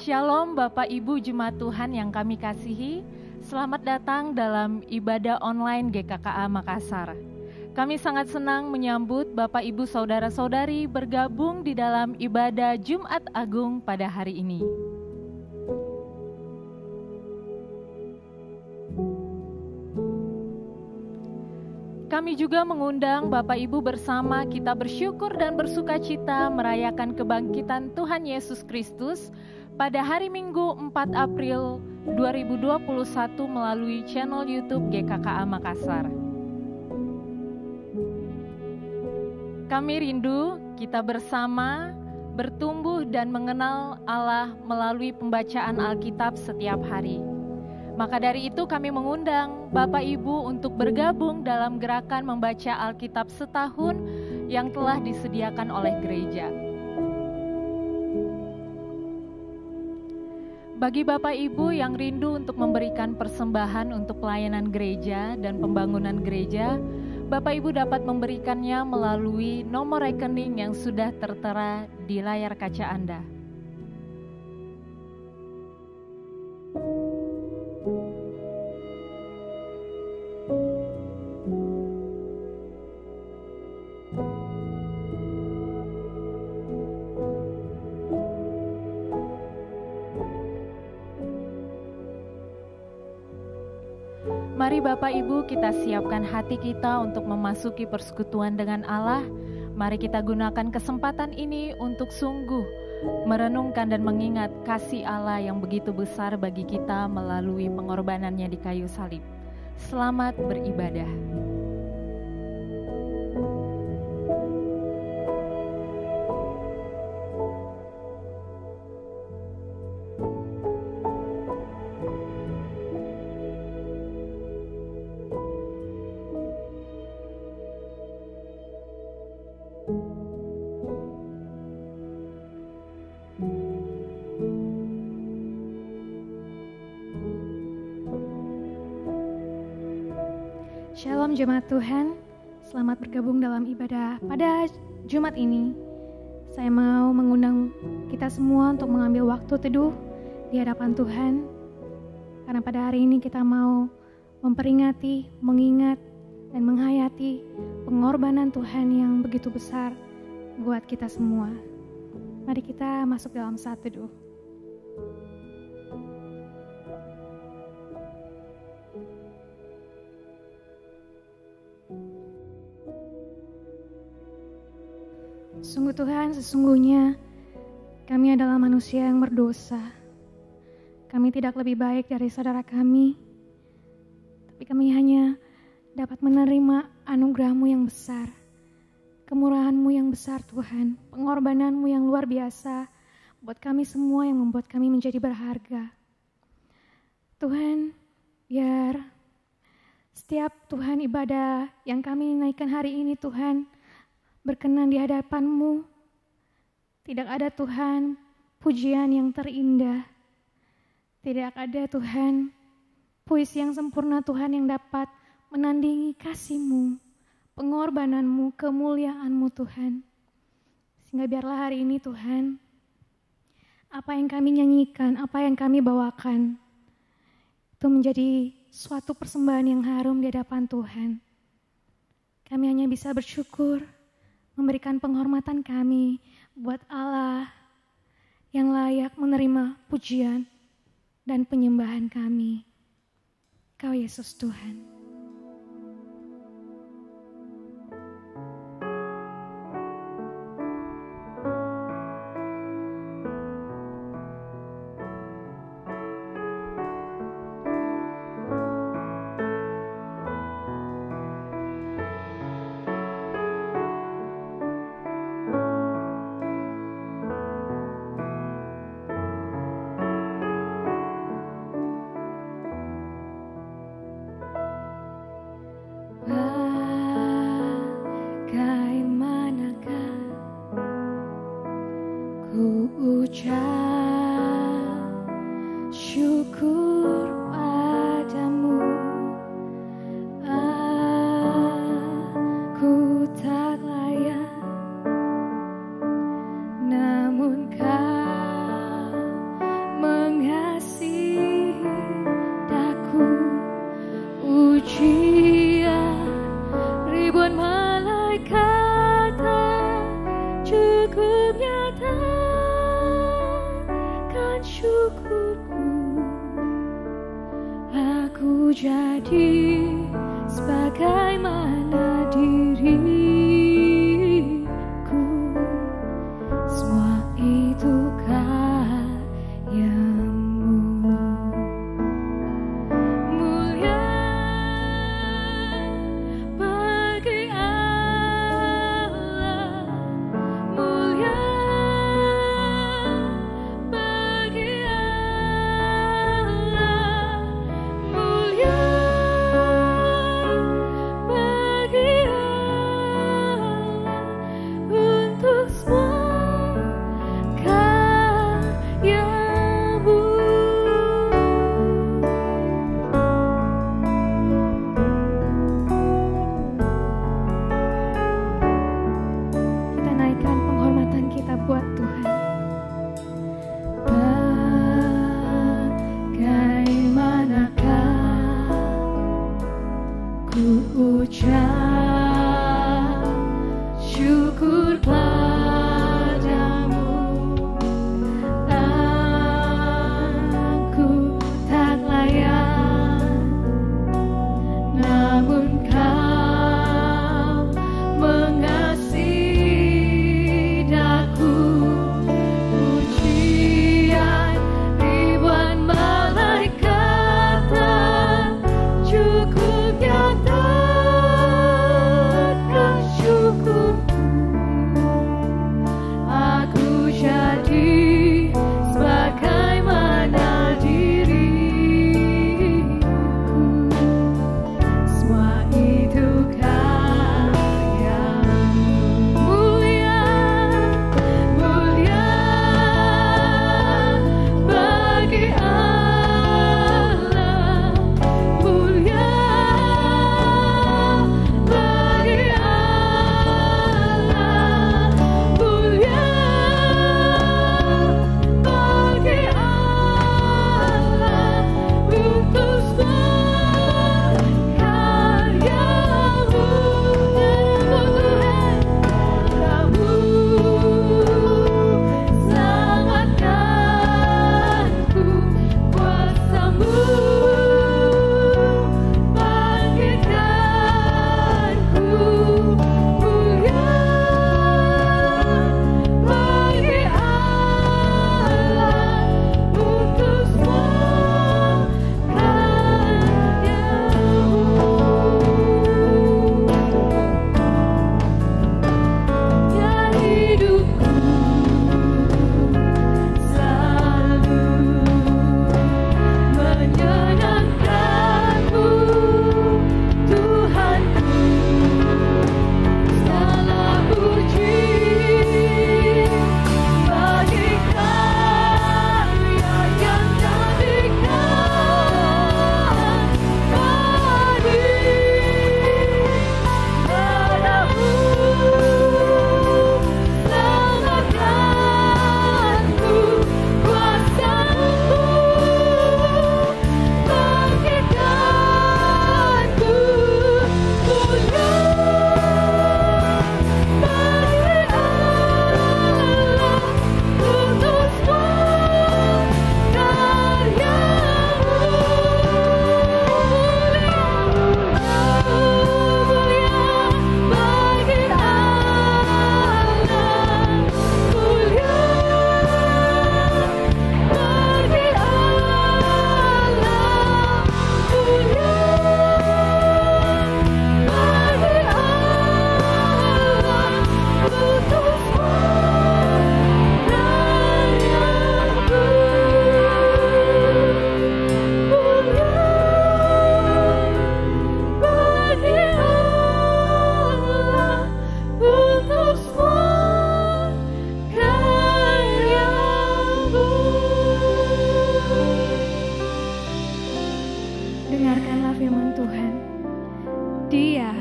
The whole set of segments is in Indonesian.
Shalom Bapak Ibu Jemaat Tuhan yang kami kasihi, selamat datang dalam ibadah online GKKA Makassar. Kami sangat senang menyambut Bapak Ibu Saudara-saudari bergabung di dalam ibadah Jumat Agung pada hari ini. Kami juga mengundang Bapak Ibu bersama kita bersyukur dan bersukacita merayakan kebangkitan Tuhan Yesus Kristus pada hari Minggu 4 April 2021 melalui channel YouTube GKKA Makassar. Kami rindu kita bersama bertumbuh dan mengenal Allah melalui pembacaan Alkitab setiap hari. Maka dari itu kami mengundang Bapak Ibu untuk bergabung dalam gerakan membaca Alkitab setahun yang telah disediakan oleh gereja. Bagi Bapak Ibu yang rindu untuk memberikan persembahan untuk pelayanan gereja dan pembangunan gereja, Bapak Ibu dapat memberikannya melalui nomor rekening yang sudah tertera di layar kaca Anda. Mari Bapak Ibu kita siapkan hati kita untuk memasuki persekutuan dengan Allah. Mari kita gunakan kesempatan ini untuk sungguh merenungkan dan mengingat kasih Allah yang begitu besar bagi kita melalui pengorbanannya di kayu salib. Selamat beribadah. Shalom Jemaat Tuhan, selamat bergabung dalam ibadah pada Jumat ini. Saya mau mengundang kita semua untuk mengambil waktu teduh di hadapan Tuhan. Karena pada hari ini kita mau memperingati, mengingat, dan menghayati pengorbanan Tuhan yang begitu besar buat kita semua. Mari kita masuk dalam saat teduh. Sungguh Tuhan, sesungguhnya kami adalah manusia yang berdosa. Kami tidak lebih baik dari saudara kami, tapi kami hanya dapat menerima anugerah-Mu yang besar, kemurahan-Mu yang besar Tuhan, pengorbanan-Mu yang luar biasa buat kami semua yang membuat kami menjadi berharga. Tuhan, biar setiap Tuhan ibadah yang kami naikkan hari ini Tuhan, berkenan di hadapan-Mu. Tidak ada Tuhan pujian yang terindah. Tidak ada Tuhan puisi yang sempurna Tuhan yang dapat menandingi kasih-Mu, pengorbanan-Mu, kemuliaan-Mu Tuhan. Sehingga biarlah hari ini Tuhan, apa yang kami nyanyikan, apa yang kami bawakan, itu menjadi suatu persembahan yang harum di hadapan Tuhan. Kami hanya bisa bersyukur, memberikan penghormatan kami buat Allah yang layak menerima pujian dan penyembahan kami. Kau Yesus Tuhan. cukup nyatakan syukurku. Aku jadi sebagaimana diriku, semua itu karyamu. Mulia bagi Allah, mulia bagi Allah, mulia bagi Allah untuk semua karyamu. Kita naikkan penghormatan kita buat Tuhan. Bagaimanakah ku ucap syukur padamu. Aku tak layak, namun Kau mengasihi daku. Pujian ribuan malaikat tak cukup nyatakan syukurku. Aku jadi sebagaimana diriku, semua itu karyamu. Mulia, mulia bagi Allah, mulia bagi Allah, mulia bagi Allah untuk semua karyamu. Kamu selamatkanku, kuasa-Mu bangkitkanku. Mulia bagi Allah untuk semua karyamu. Ya hidupku selalu menyenangkan-Mu, Tuhanku. Segala puji bagi karya yang Kau berikan padamu. Selamatkanku, kuasa-Mu bangkitkanku. Mulia bagi Allah untuk semua karyamu. Mulia bagi Allah, mulia bagi Allah, mulia bagi Allah untuk semua karyamu. Mulia bagi Allah untuk semua karyamu. Dengarkanlah firman Tuhan. Dia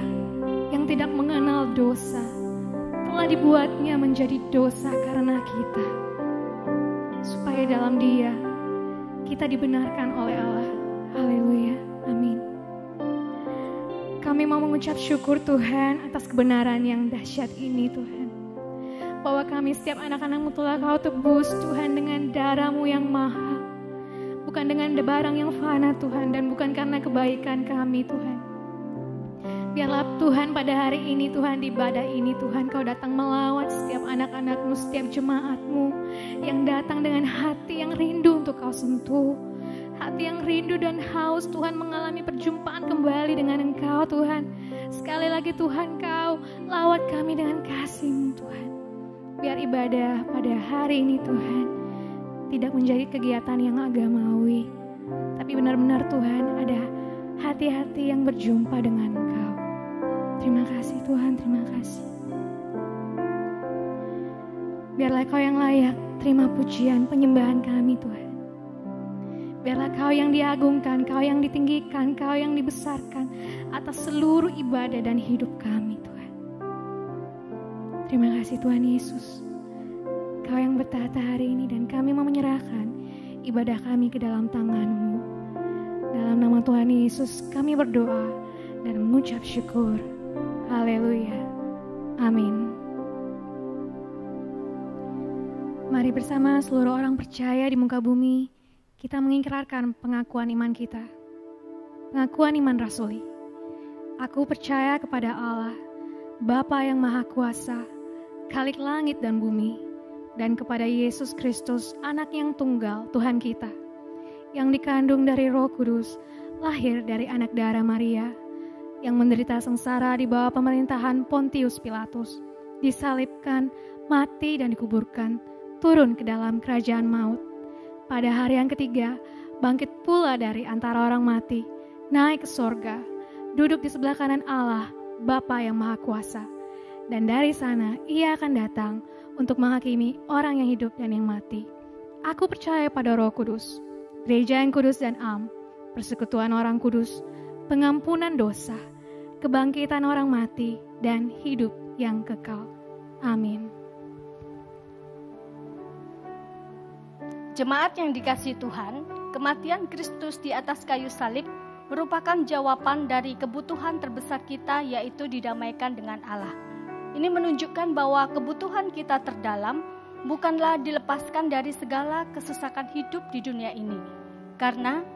yang tidak mengenal dosa telah dibuatnya menjadi dosa karena kita, supaya dalam Dia kita dibenarkan oleh Allah. Haleluya, amin. Kami mau mengucap syukur Tuhan atas kebenaran yang dahsyat ini Tuhan. bahwa kami setiap anak-anak-Mu telah Kau tebus Tuhan dengan darah-Mu yang mahal. Bukan dengan barang yang fana Tuhan, dan bukan karena kebaikan kami Tuhan. Biarlah Tuhan pada hari ini Tuhan, di ibadah ini Tuhan, Kau datang melawat setiap anak-anak-Mu, setiap jemaat-Mu yang datang dengan hati yang rindu untuk Kau sentuh. Hati yang rindu dan haus Tuhan mengalami perjumpaan kembali dengan Engkau Tuhan. Sekali lagi Tuhan, Kau lawat kami dengan kasih-Mu Tuhan. Biar ibadah pada hari ini Tuhan tidak menjadi kegiatan yang agamawi, tapi benar-benar Tuhan ada hati-hati yang berjumpa dengan Engkau. Terima kasih Tuhan, terima kasih. Biarlah Kau yang layak terima pujian penyembahan kami Tuhan. Biarlah Kau yang diagungkan, Kau yang ditinggikan, Kau yang dibesarkan atas seluruh ibadah dan hidup kami Tuhan. Terima kasih Tuhan Yesus. Kau yang bertahta hari ini, dan kami mau menyerahkan ibadah kami ke dalam tangan-Mu. Dalam nama Tuhan Yesus kami berdoa dan mengucap syukur. Haleluya. Amin. Mari bersama seluruh orang percaya di muka bumi, kita mengikrarkan pengakuan iman kita. Pengakuan iman rasuli. Aku percaya kepada Allah, Bapa yang Maha Kuasa, Khalik langit dan bumi, dan kepada Yesus Kristus, Anak yang tunggal Tuhan kita, yang dikandung dari Roh Kudus, lahir dari anak darah Maria, yang menderita sengsara di bawah pemerintahan Pontius Pilatus, disalibkan, mati dan dikuburkan, turun ke dalam kerajaan maut. Pada hari yang ketiga, bangkit pula dari antara orang mati, naik ke sorga, duduk di sebelah kanan Allah, Bapa yang Maha Kuasa. Dan dari sana Ia akan datang untuk menghakimi orang yang hidup dan yang mati. Aku percaya pada Roh Kudus, gereja yang kudus dan am, persekutuan orang kudus, pengampunan dosa, kebangkitan orang mati, dan hidup yang kekal. Amin. Jemaat yang dikasihi Tuhan, kematian Kristus di atas kayu salib merupakan jawaban dari kebutuhan terbesar kita, yaitu didamaikan dengan Allah. Ini menunjukkan bahwa kebutuhan kita terdalam bukanlah dilepaskan dari segala kesesakan hidup di dunia ini. Karena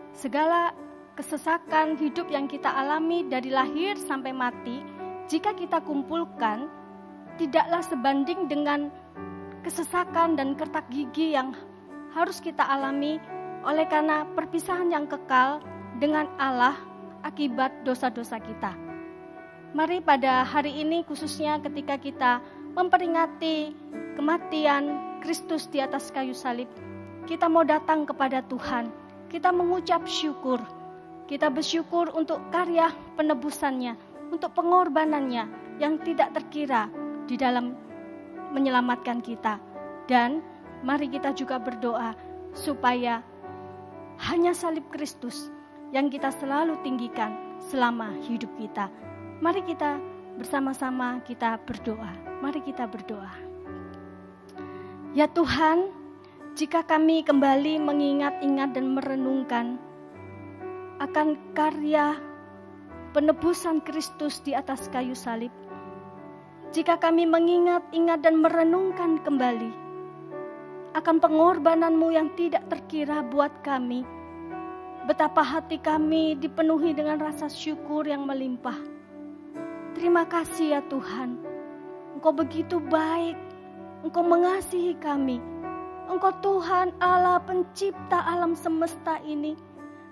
segala kesesakan hidup yang kita alami dari lahir sampai mati, jika kita kumpulkan, tidaklah sebanding dengan kesesakan dan kertak gigi yang harus kita alami oleh karena perpisahan yang kekal dengan Allah akibat dosa-dosa kita. Mari pada hari ini, khususnya ketika kita memperingati kematian Kristus di atas kayu salib, kita mau datang kepada Tuhan, kita mengucap syukur, kita bersyukur untuk karya penebusannya, untuk pengorbanannya yang tidak terkira di dalam menyelamatkan kita. Dan mari kita juga berdoa supaya hanya salib Kristus yang kita selalu tinggikan selama hidup kita. Mari kita bersama-sama kita berdoa. Mari kita berdoa. Ya Tuhan, jika kami kembali mengingat-ingat dan merenungkan akan karya penebusan Kristus di atas kayu salib, jika kami mengingat-ingat dan merenungkan kembali akan pengorbanan-Mu yang tidak terkira buat kami, betapa hati kami dipenuhi dengan rasa syukur yang melimpah. Terima kasih ya Tuhan, Engkau begitu baik, Engkau mengasihi kami. Engkau Tuhan Allah pencipta alam semesta ini.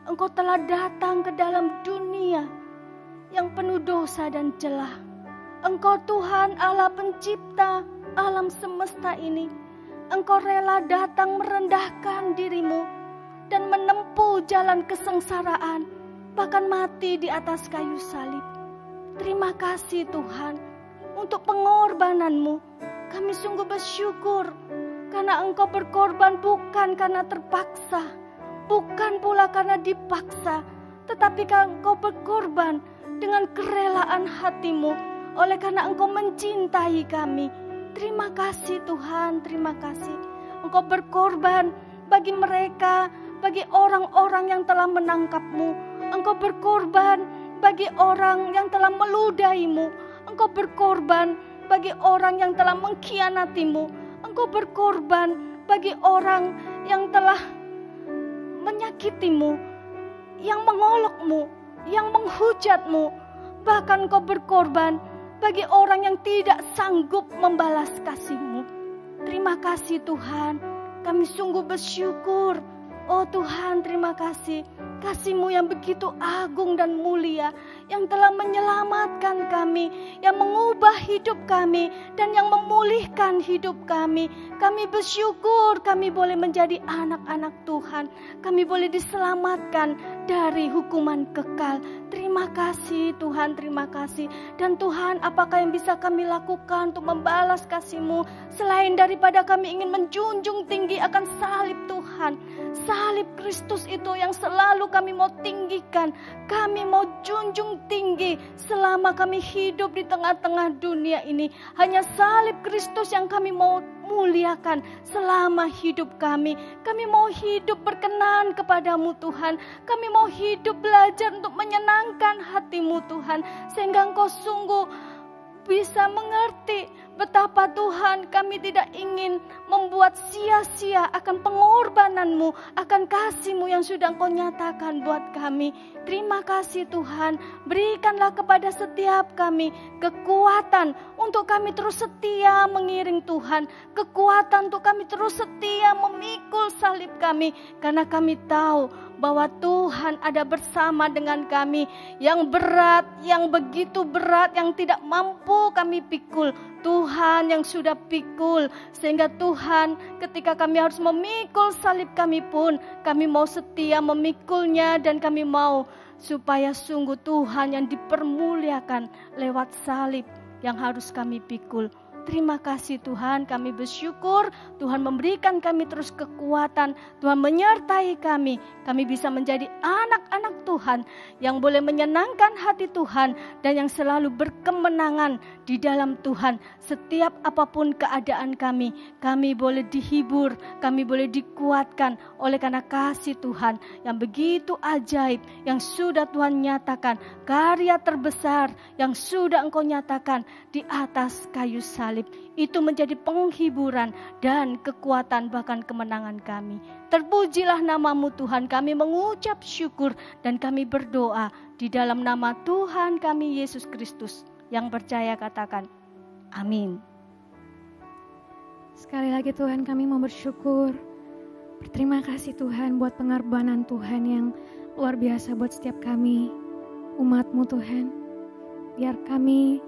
Engkau telah datang ke dalam dunia yang penuh dosa dan celah. Engkau Tuhan Allah pencipta alam semesta ini. Engkau rela datang merendahkan diri-Mu dan menempuh jalan kesengsaraan, bahkan mati di atas kayu salib. Terima kasih Tuhan untuk pengorbanan-Mu. Kami sungguh bersyukur karena Engkau berkorban bukan karena terpaksa, bukan pula karena dipaksa, tetapi karena Engkau berkorban dengan kerelaan hati-Mu oleh karena Engkau mencintai kami. Terima kasih Tuhan, terima kasih. Engkau berkorban bagi mereka, bagi orang-orang yang telah menangkap-Mu. Engkau berkorban bagi orang yang telah meludahi-Mu. Engkau berkorban bagi orang yang telah mengkhianatimu. Engkau berkorban bagi orang yang telah menyakitimu, yang mengolokmu, yang menghujatmu. Bahkan Engkau berkorban bagi orang yang tidak sanggup membalas kasih-Mu. Terima kasih Tuhan, kami sungguh bersyukur. Oh Tuhan, terima kasih. Kasih-Mu yang begitu agung dan mulia, yang telah menyelamatkan kami, yang mengubah hidup kami, dan yang memulihkan hidup kami. Kami bersyukur kami boleh menjadi anak-anak Tuhan. Kami boleh diselamatkan dari hukuman kekal. Terima kasih Tuhan, terima kasih. Dan Tuhan, apakah yang bisa kami lakukan untuk membalas kasih-Mu selain daripada kami ingin menjunjung tinggi akan salib Tuhan. Salib Kristus itu yang selalu kami mau tinggikan, kami mau junjung tinggi selama kami hidup di tengah-tengah dunia ini. Hanya salib Kristus yang kami mau muliakan selama hidup kami. Kami mau hidup berkenan kepadamu Tuhan. Kami mau hidup belajar untuk menyenangkan hati-Mu Tuhan, sehingga Engkau sungguh bisa mengerti betapa Tuhan kami tidak ingin membuat sia-sia akan pengorbanan-Mu, akan kasih-Mu yang sudah Engkau nyatakan buat kami. Terima kasih Tuhan, berikanlah kepada setiap kami kekuatan untuk kami terus setia mengiring Tuhan, kekuatan untuk kami terus setia memikul salib kami, karena kami tahu bahwa Tuhan ada bersama dengan kami. Yang berat, yang begitu berat, yang tidak mampu kami pikul, Tuhan yang sudah pikul. Sehingga Tuhan, ketika kami harus memikul salib kami pun, kami mau setia memikulnya, dan kami mau supaya sungguh Tuhan yang dipermuliakan lewat salib yang harus kami pikul. Terima kasih Tuhan, kami bersyukur Tuhan memberikan kami terus kekuatan, Tuhan menyertai kami. Kami bisa menjadi anak-anak Tuhan yang boleh menyenangkan hati Tuhan dan yang selalu berkemenangan di dalam Tuhan. Setiap apapun keadaan kami boleh dihibur, kami boleh dikuatkan oleh karena kasih Tuhan yang begitu ajaib, yang sudah Tuhan nyatakan, karya terbesar yang sudah Engkau nyatakan di atas kayu salib. Itu menjadi penghiburan dan kekuatan bahkan kemenangan kami. Terpujilah nama-Mu Tuhan, kami mengucap syukur dan kami berdoa di dalam nama Tuhan kami Yesus Kristus. Yang percaya katakan amin. Sekali lagi Tuhan, kami mau bersyukur. Berterima kasih Tuhan buat pengorbanan Tuhan yang luar biasa buat setiap kami, umat-Mu Tuhan. Biar kami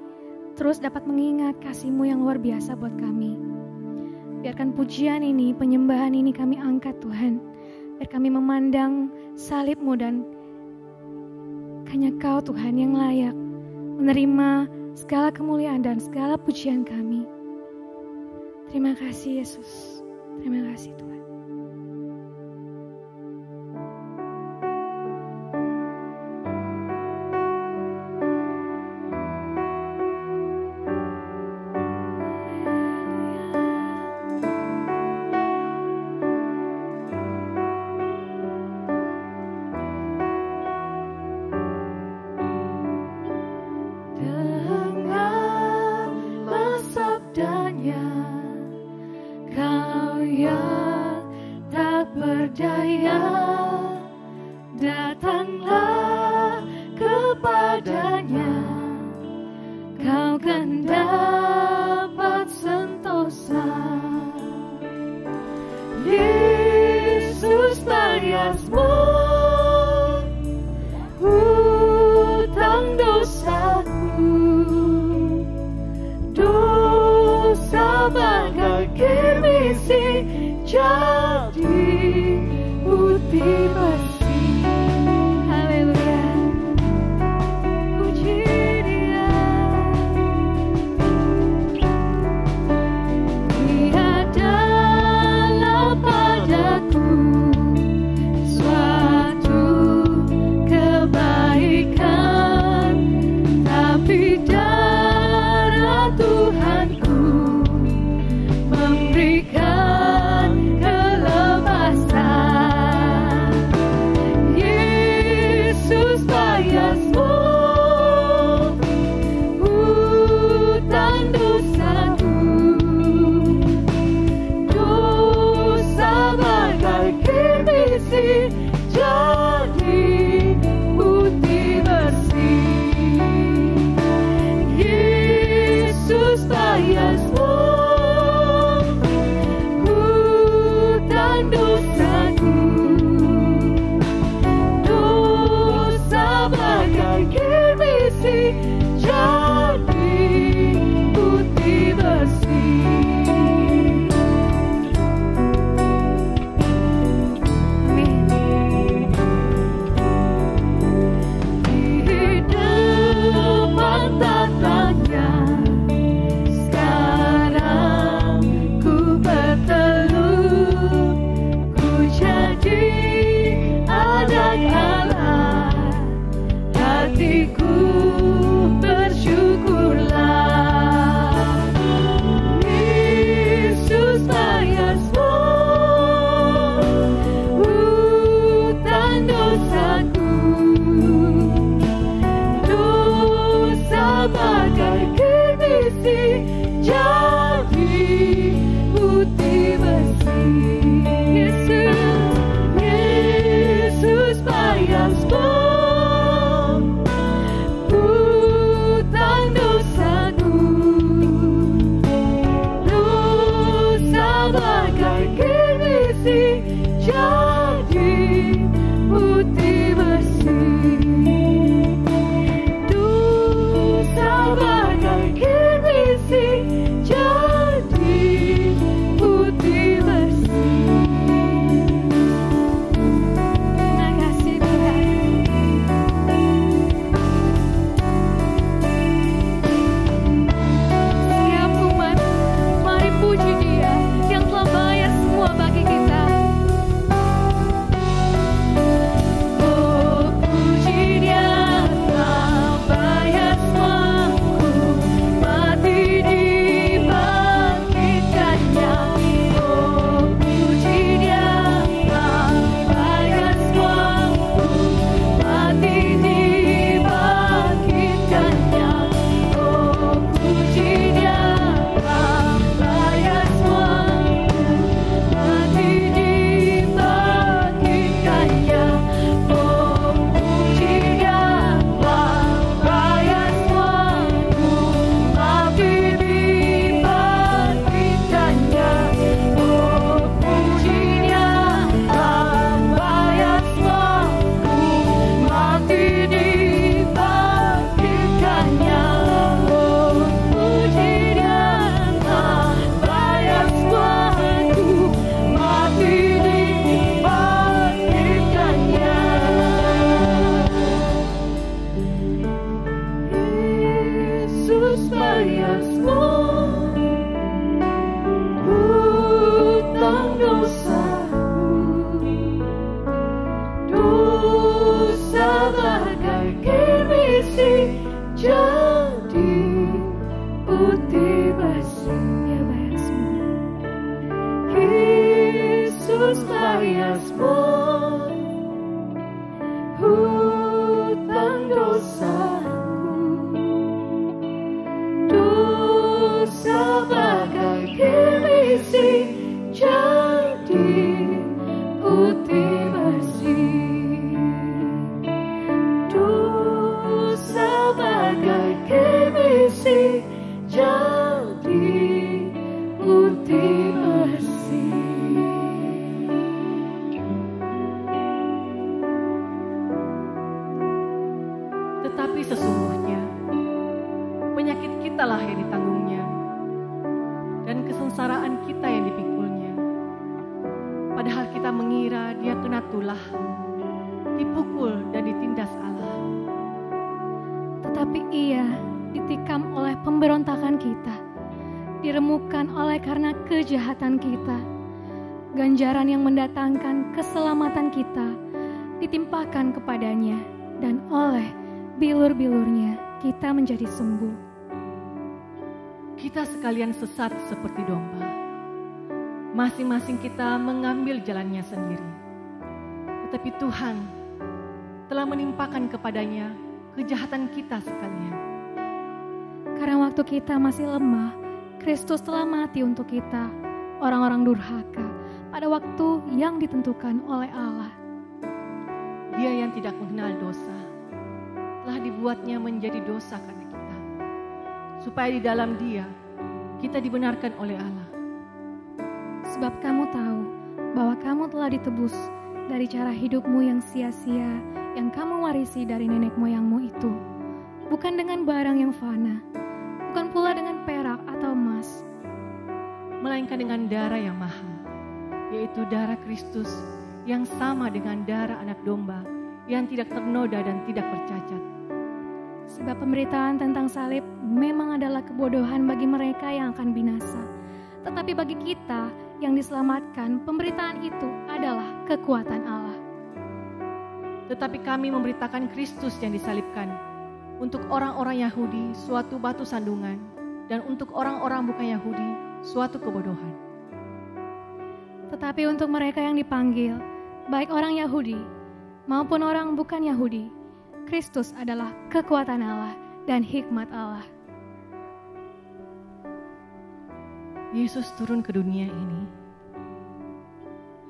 terus dapat mengingat kasih-Mu yang luar biasa buat kami. Biarkan pujian ini, penyembahan ini kami angkat Tuhan. Biar kami memandang salib-Mu dan hanya Kau Tuhan yang layak menerima segala kemuliaan dan segala pujian kami. Terima kasih Yesus. Terima kasih Tuhan. Memberikan kelepasan. bagai kirmisi jadi putih bersih. Dosa bagai kirmisi jadi putih bersih. Terima kasih Tuhan. Setiap umat, mari puji Dia yang telah bayar semua bagi kita. Oh, puji Dia telah bayar semuaku, mati dibangkitkannya. Oh, puji Dia telah bayar semuaku, mati dibangkitkannya. Oh, puji Dia telah bayar semuaku, mati dibangkitkannya. Oh, puji Dia telah bayar semuaku, mati dibangkitkannya. Oh, puji Dia telah bayar semuaku, mati dibangkitkannya. Oh, puji Dia telah bayar semuaku, mati dibangkitkannya. Yesus bayar semua hutang dosaku. Dosa bagai kirmisi jadi putih bersih. Dia bayar semua. Yesus bayar semua hutang dosaku. Dosa bagai kirmisi jadi putih bersih. Dosa bagai kirmisi jadi putih bersih. Tetapi sesungguhnya penyakit kitalah yang ditanggungnya, dan kesengsaraan kita yang dipikulnya. Padahal kita mengira Dia kena tulah, dipukul dan ditindas Allah. Tetapi Ia ditikam oleh pemberontakan kita, diremukkan oleh karena kejahatan kita. Ganjaran yang mendatangkan keselamatan kita ditimpakan kepadanya, dan oleh bilur-bilurnya kita menjadi sembuh. Kita sekalian sesat seperti domba. Masing-masing kita mengambil jalannya sendiri. Tetapi Tuhan telah menimpakan kepadanya kejahatan kita sekalian. Karena waktu kita masih lemah, Kristus telah mati untuk kita, orang-orang durhaka, pada waktu yang ditentukan oleh Allah. Dia yang tidak mengenal dosa telah dibuatnya menjadi dosa karena kita, supaya di dalam Dia kita dibenarkan oleh Allah. Sebab kamu tahu bahwa kamu telah ditebus dari cara hidupmu yang sia-sia yang kamu warisi dari nenek moyangmu itu, bukan dengan barang yang fana, bukan pula dengan perak atau emas, Melainkan dengan darah yang mahal, yaitu darah Kristus yang sama dengan darah anak domba yang tidak ternoda dan tidak bercacat. Sebab pemberitaan tentang salib memang adalah kebodohan bagi mereka yang akan binasa. Tetapi bagi kita yang diselamatkan, pemberitaan itu adalah kekuatan Allah. Tetapi kami memberitakan Kristus yang disalibkan, untuk orang-orang Yahudi suatu batu sandungan, dan untuk orang-orang bukan Yahudi suatu kebodohan. Tetapi untuk mereka yang dipanggil, baik orang Yahudi maupun orang bukan Yahudi, Kristus adalah kekuatan Allah dan hikmat Allah. Yesus turun ke dunia ini,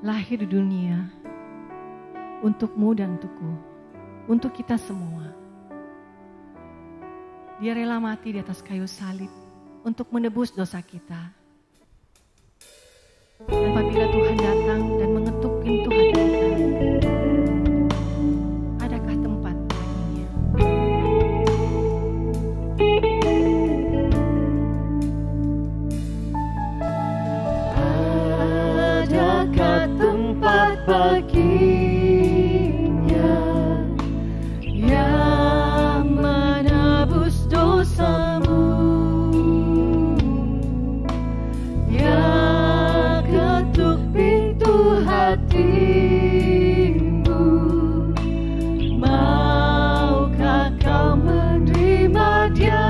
lahir di dunia untukmu dan untukku, untuk kita semua. Dia rela mati di atas kayu salib untuk menebus dosa kita. apabila Tuhan datang dan mengetuk pintu hati kita? Adakah tempat baginya? Adakah tempat baginya yang menebus dosamu, yang ketuk pintu hatimu? Maukah kau menerima Dia?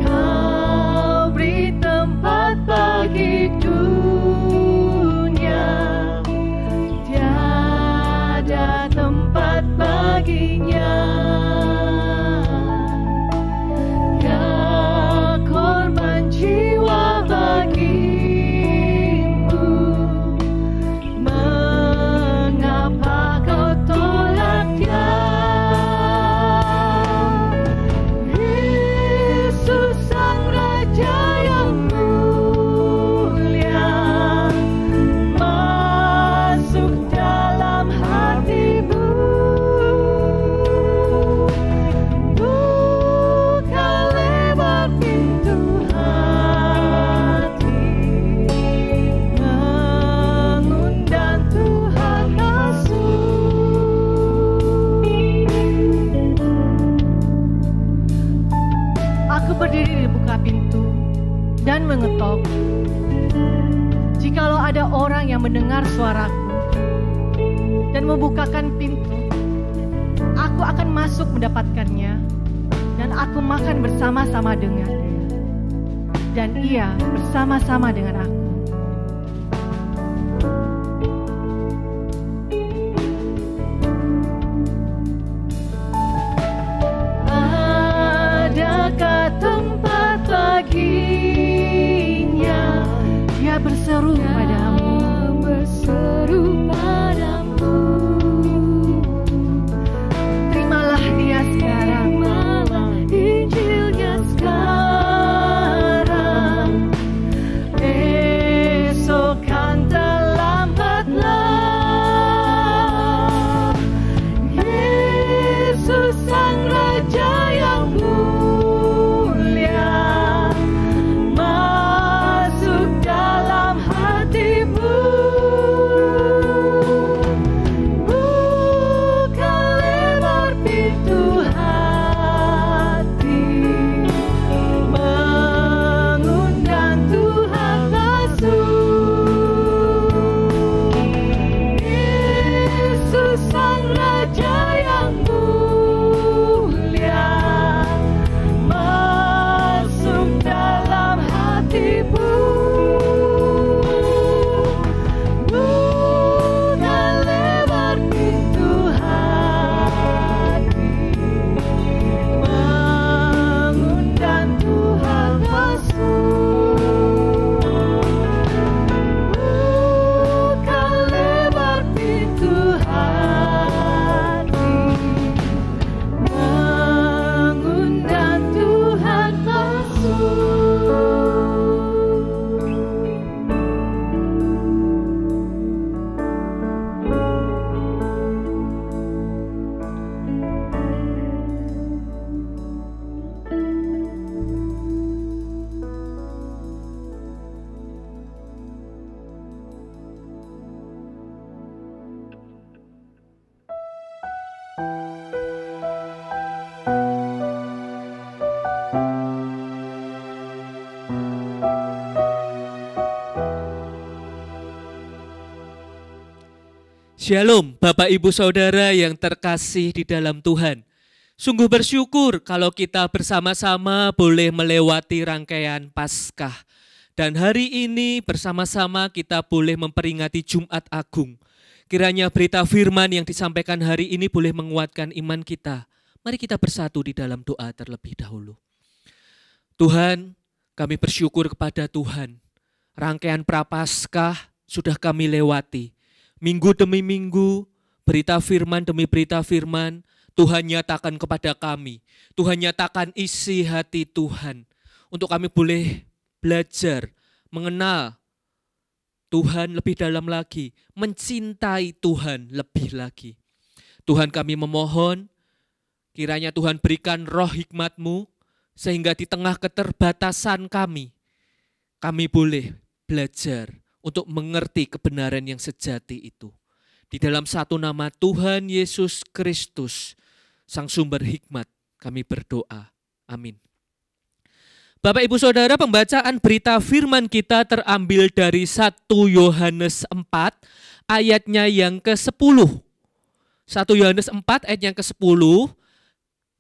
Kau beri tempat bagi dunia, tiada tempat baginya. Ya korban jiwa bagimu, mengapa kau tolak Dia? Yesus Sang Raja yang mulia, masuk dalam hatimu. Buka lebar pintu hati, mengundang Tuhan masuk. Aku berdiri di buka pintu dan mengetok. Jikalau ada orang yang mendengar suaraku dan membukakan pintu, aku akan masuk mendapatkannya, dan aku makan bersama-sama dengannya, dan ia bersama-sama dengan aku. Adakah tempat baginya? Dia berseru padamu, Berseru padamu, terimalah dia sekarang. terimalah Injilnya sekarang. Esok kan terlambatlah. Yesus Sang Raja yang mulia, masuk dalam hatimu. Buka lebar pintu hati, mengundang Tuhan masuk. Yesus Sang Raja yang mulia, masuk dalam hatimu. Buka lebar pintu hati, mengundang Tuhan masuk. Buka lebar pintu hati, mengundang Tuhan masuk. Shalom Bapak Ibu Saudara yang terkasih di dalam Tuhan. Sungguh bersyukur kalau kita bersama-sama boleh melewati rangkaian Paskah. Dan hari ini bersama-sama kita boleh memperingati Jumat Agung. Kiranya berita firman yang disampaikan hari ini boleh menguatkan iman kita. Mari kita bersatu di dalam doa terlebih dahulu. Tuhan, kami bersyukur kepada Tuhan. Rangkaian Prapaskah sudah kami lewati. Minggu demi minggu, berita firman demi berita firman, Tuhan nyatakan kepada kami. Tuhan nyatakan isi hati Tuhan. Untuk kami boleh belajar mengenal Tuhan lebih dalam lagi, mencintai Tuhan lebih lagi. Tuhan, kami memohon, kiranya Tuhan berikan roh hikmat-Mu, sehingga di tengah keterbatasan kami boleh belajar untuk mengerti kebenaran yang sejati itu. Di dalam satu nama Tuhan Yesus Kristus, Sang Sumber Hikmat, kami berdoa. Amin. Bapak Ibu Saudara, pembacaan berita firman kita terambil dari 1 Yohanes 4 ayatnya yang ke-10. 1 Yohanes 4 ayat yang ke-10.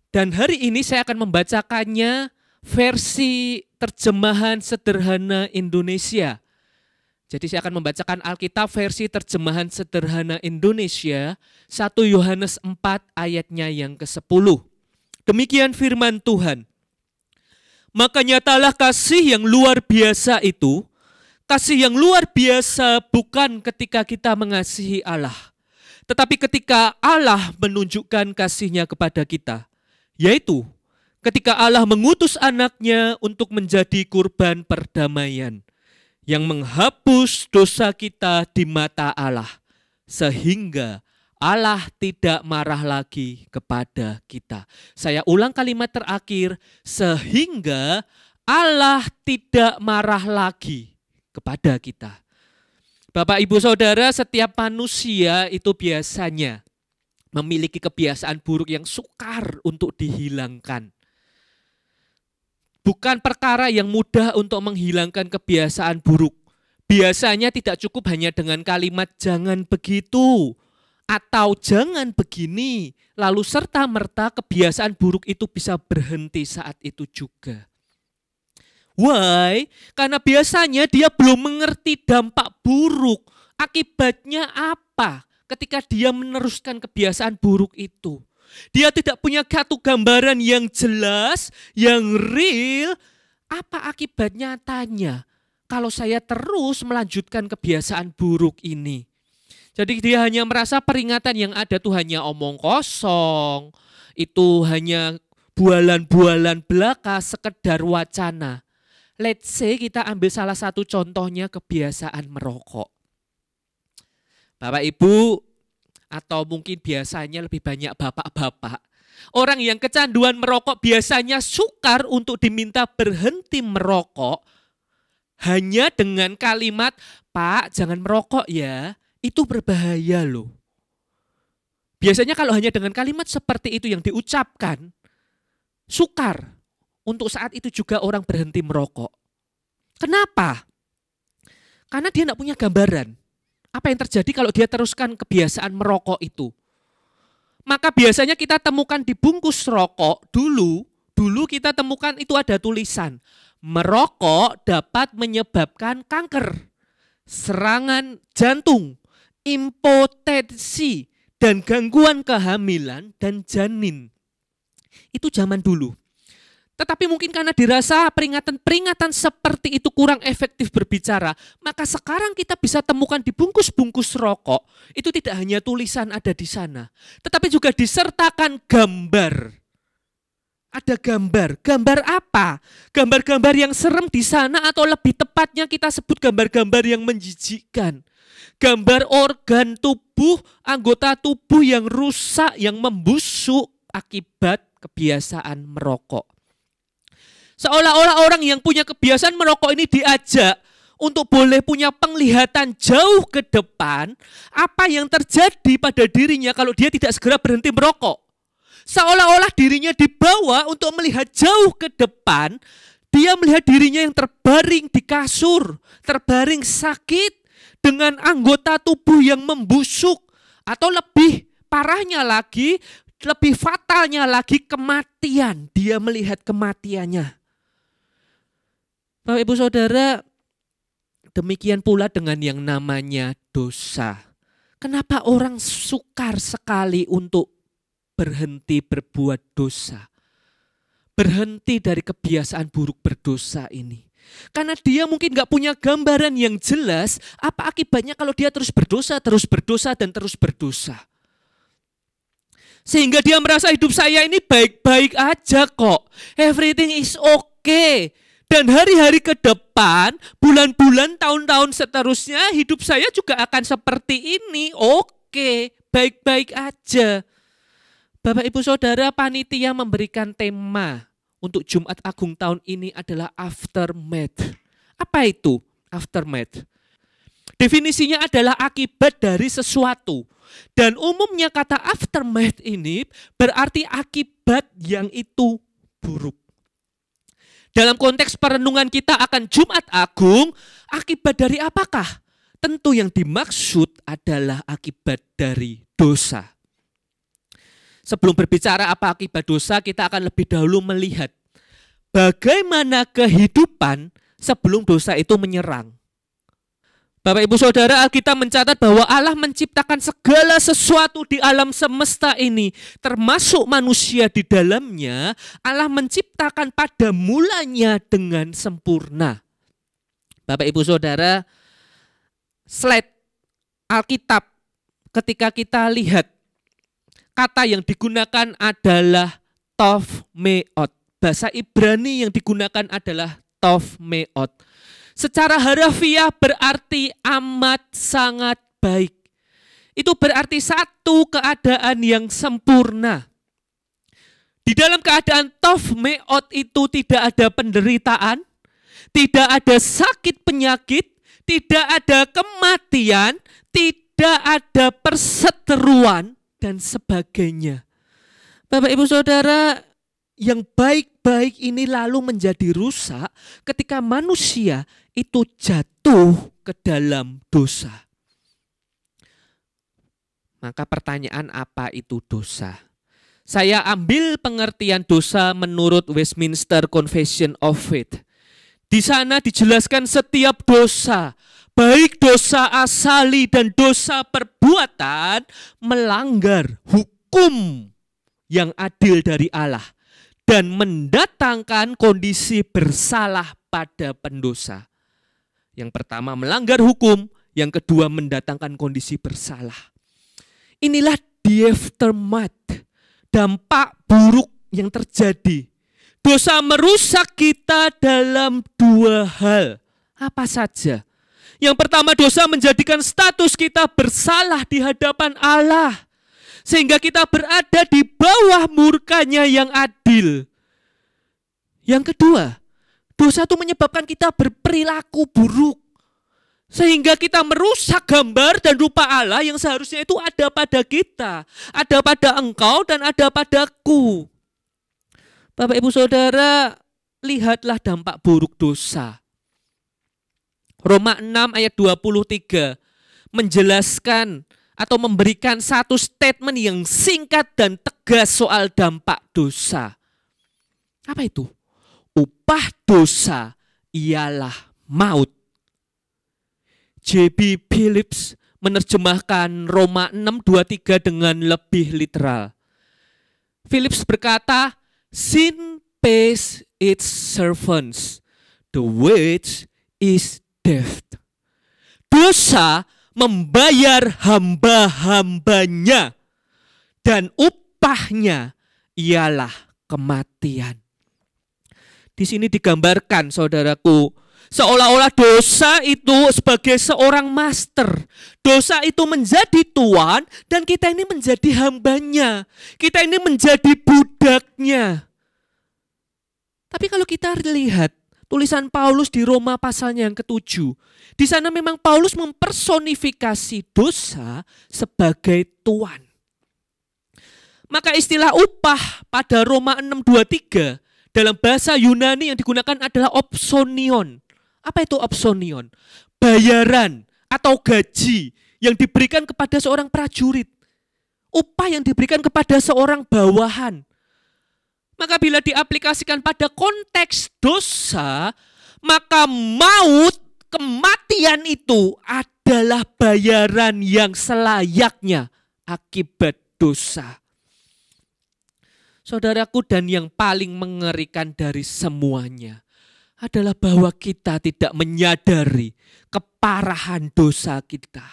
Dan hari ini saya akan membacakannya versi terjemahan sederhana Indonesia. Jadi saya akan membacakan Alkitab versi terjemahan sederhana Indonesia, 1 Yohanes 4 ayatnya yang ke-10. Demikian firman Tuhan. Maka nyatalah kasih yang luar biasa itu. Kasih yang luar biasa bukan ketika kita mengasihi Allah, tetapi ketika Allah menunjukkan kasih-Nya kepada kita, yaitu ketika Allah mengutus anaknya untuk menjadi kurban perdamaian yang menghapus dosa kita di mata Allah, sehingga Allah tidak marah lagi kepada kita. Saya ulang kalimat terakhir, sehingga Allah tidak marah lagi kepada kita. Bapak, Ibu, Saudara, setiap manusia itu biasanya memiliki kebiasaan buruk yang sukar untuk dihilangkan. Bukan perkara yang mudah untuk menghilangkan kebiasaan buruk. Biasanya tidak cukup hanya dengan kalimat jangan begitu, atau jangan begini, lalu serta-merta kebiasaan buruk itu bisa berhenti saat itu juga. Why? Karena biasanya dia belum mengerti dampak buruk, akibatnya apa ketika dia meneruskan kebiasaan buruk itu. Dia tidak punya satu gambaran yang jelas, yang real, apa akibat nyatanya kalau saya terus melanjutkan kebiasaan buruk ini. Jadi dia hanya merasa peringatan yang ada itu hanya omong kosong, itu hanya bualan-bualan belaka, sekedar wacana. Let's say kita ambil salah satu contohnya kebiasaan merokok. Bapak Ibu, atau mungkin biasanya lebih banyak bapak-bapak, orang yang kecanduan merokok biasanya sukar untuk diminta berhenti merokok hanya dengan kalimat, Pak jangan merokok ya. Itu berbahaya loh. Biasanya kalau hanya dengan kalimat seperti itu yang diucapkan, sukar untuk saat itu juga orang berhenti merokok. Kenapa? Karena dia tidak punya gambaran. Apa yang terjadi kalau dia teruskan kebiasaan merokok itu? Maka biasanya kita temukan di bungkus rokok dulu kita temukan itu ada tulisan, merokok dapat menyebabkan kanker, serangan jantung, impotensi, dan gangguan kehamilan dan janin. Itu zaman dulu. Tetapi mungkin karena dirasa peringatan-peringatan seperti itu kurang efektif berbicara, maka sekarang kita bisa temukan di bungkus-bungkus rokok, itu tidak hanya tulisan ada di sana, tetapi juga disertakan gambar. Ada gambar. Gambar apa? Gambar-gambar yang serem di sana, atau lebih tepatnya kita sebut gambar-gambar yang menjijikkan. Gambar organ tubuh, anggota tubuh yang rusak, yang membusuk akibat kebiasaan merokok. Seolah-olah orang yang punya kebiasaan merokok ini diajak untuk boleh punya penglihatan jauh ke depan apa yang terjadi pada dirinya kalau dia tidak segera berhenti merokok. Seolah-olah dirinya dibawa untuk melihat jauh ke depan, dia melihat dirinya yang terbaring di kasur, terbaring sakit, dengan anggota tubuh yang membusuk, atau lebih parahnya lagi, lebih fatalnya lagi kematian. Dia melihat kematiannya. Bapak Ibu Saudara, demikian pula dengan yang namanya dosa. Kenapa orang sukar sekali untuk berhenti berbuat dosa? Berhenti dari kebiasaan buruk berdosa ini. Karena dia mungkin gak punya gambaran yang jelas apa akibatnya kalau dia terus berdosa, dan terus berdosa. Sehingga dia merasa hidup saya ini baik-baik aja kok. Everything is okay. Dan hari-hari ke depan, bulan-bulan, tahun-tahun seterusnya, hidup saya juga akan seperti ini. Oke, baik-baik aja. Bapak Ibu Saudara, panitia memberikan tema untuk Jumat Agung tahun ini adalah aftermath. Apa itu aftermath? Definisinya adalah akibat dari sesuatu. Dan umumnya kata aftermath ini berarti akibat yang itu buruk. Dalam konteks perenungan kita akan Jumat Agung, akibat dari apakah? Tentu yang dimaksud adalah akibat dari dosa. Sebelum berbicara apa akibat dosa, kita akan lebih dahulu melihat bagaimana kehidupan sebelum dosa itu menyerang. Bapak Ibu Saudara, Alkitab mencatat bahwa Allah menciptakan segala sesuatu di alam semesta ini, termasuk manusia di dalamnya. Allah menciptakan pada mulanya dengan sempurna. Bapak Ibu Saudara, slide Alkitab ketika kita lihat, kata yang digunakan adalah tov meot. Bahasa Ibrani yang digunakan adalah tov meot. Secara harafiah berarti amat sangat baik. Itu berarti satu keadaan yang sempurna. Di dalam keadaan tov meot itu tidak ada penderitaan, tidak ada sakit penyakit, tidak ada kematian, tidak ada perseteruan, dan sebagainya. Bapak Ibu Saudara, yang baik-baik ini lalu menjadi rusak ketika manusia itu jatuh ke dalam dosa. Maka pertanyaan, apa itu dosa? Saya ambil pengertian dosa menurut Westminster Confession of Faith. Di sana dijelaskan setiap dosa, baik dosa asali dan dosa perbuatan, melanggar hukum yang adil dari Allah dan mendatangkan kondisi bersalah pada pendosa. Yang pertama melanggar hukum, yang kedua mendatangkan kondisi bersalah. Inilah the aftermath, dampak buruk yang terjadi. Dosa merusak kita dalam dua hal. Apa saja? Yang pertama, dosa menjadikan status kita bersalah di hadapan Allah, sehingga kita berada di bawah murkanya yang adil. Yang kedua, dosa itu menyebabkan kita berperilaku buruk, sehingga kita merusak gambar dan rupa Allah yang seharusnya itu ada pada kita, ada pada engkau dan ada padaku. Bapak Ibu Saudara, lihatlah dampak buruk dosa. Roma 6 ayat 23 menjelaskan atau memberikan satu statement yang singkat dan tegas soal dampak dosa. Apa itu? Upah dosa ialah maut. J.B. Phillips menerjemahkan Roma 6:23 dengan lebih literal. Phillips berkata, sin pays its servants, the wage is death. Dosa membayar hamba-hambanya dan upahnya ialah kematian. Di sini digambarkan, saudaraku, seolah-olah dosa itu sebagai seorang master. Dosa itu menjadi tuan dan kita ini menjadi hambanya. Kita ini menjadi budaknya. Tapi kalau kita lihat tulisan Paulus di Roma pasalnya yang ke-7. Di sana memang Paulus mempersonifikasi dosa sebagai tuan. Maka istilah upah pada Roma 6:23 dalam bahasa Yunani yang digunakan adalah opsonion. Apa itu opsonion? Bayaran atau gaji yang diberikan kepada seorang prajurit. Upah yang diberikan kepada seorang bawahan. Maka bila diaplikasikan pada konteks dosa, maka maut, kematian itu adalah bayaran yang selayaknya akibat dosa. Saudaraku, dan yang paling mengerikan dari semuanya adalah bahwa kita tidak menyadari keparahan dosa kita.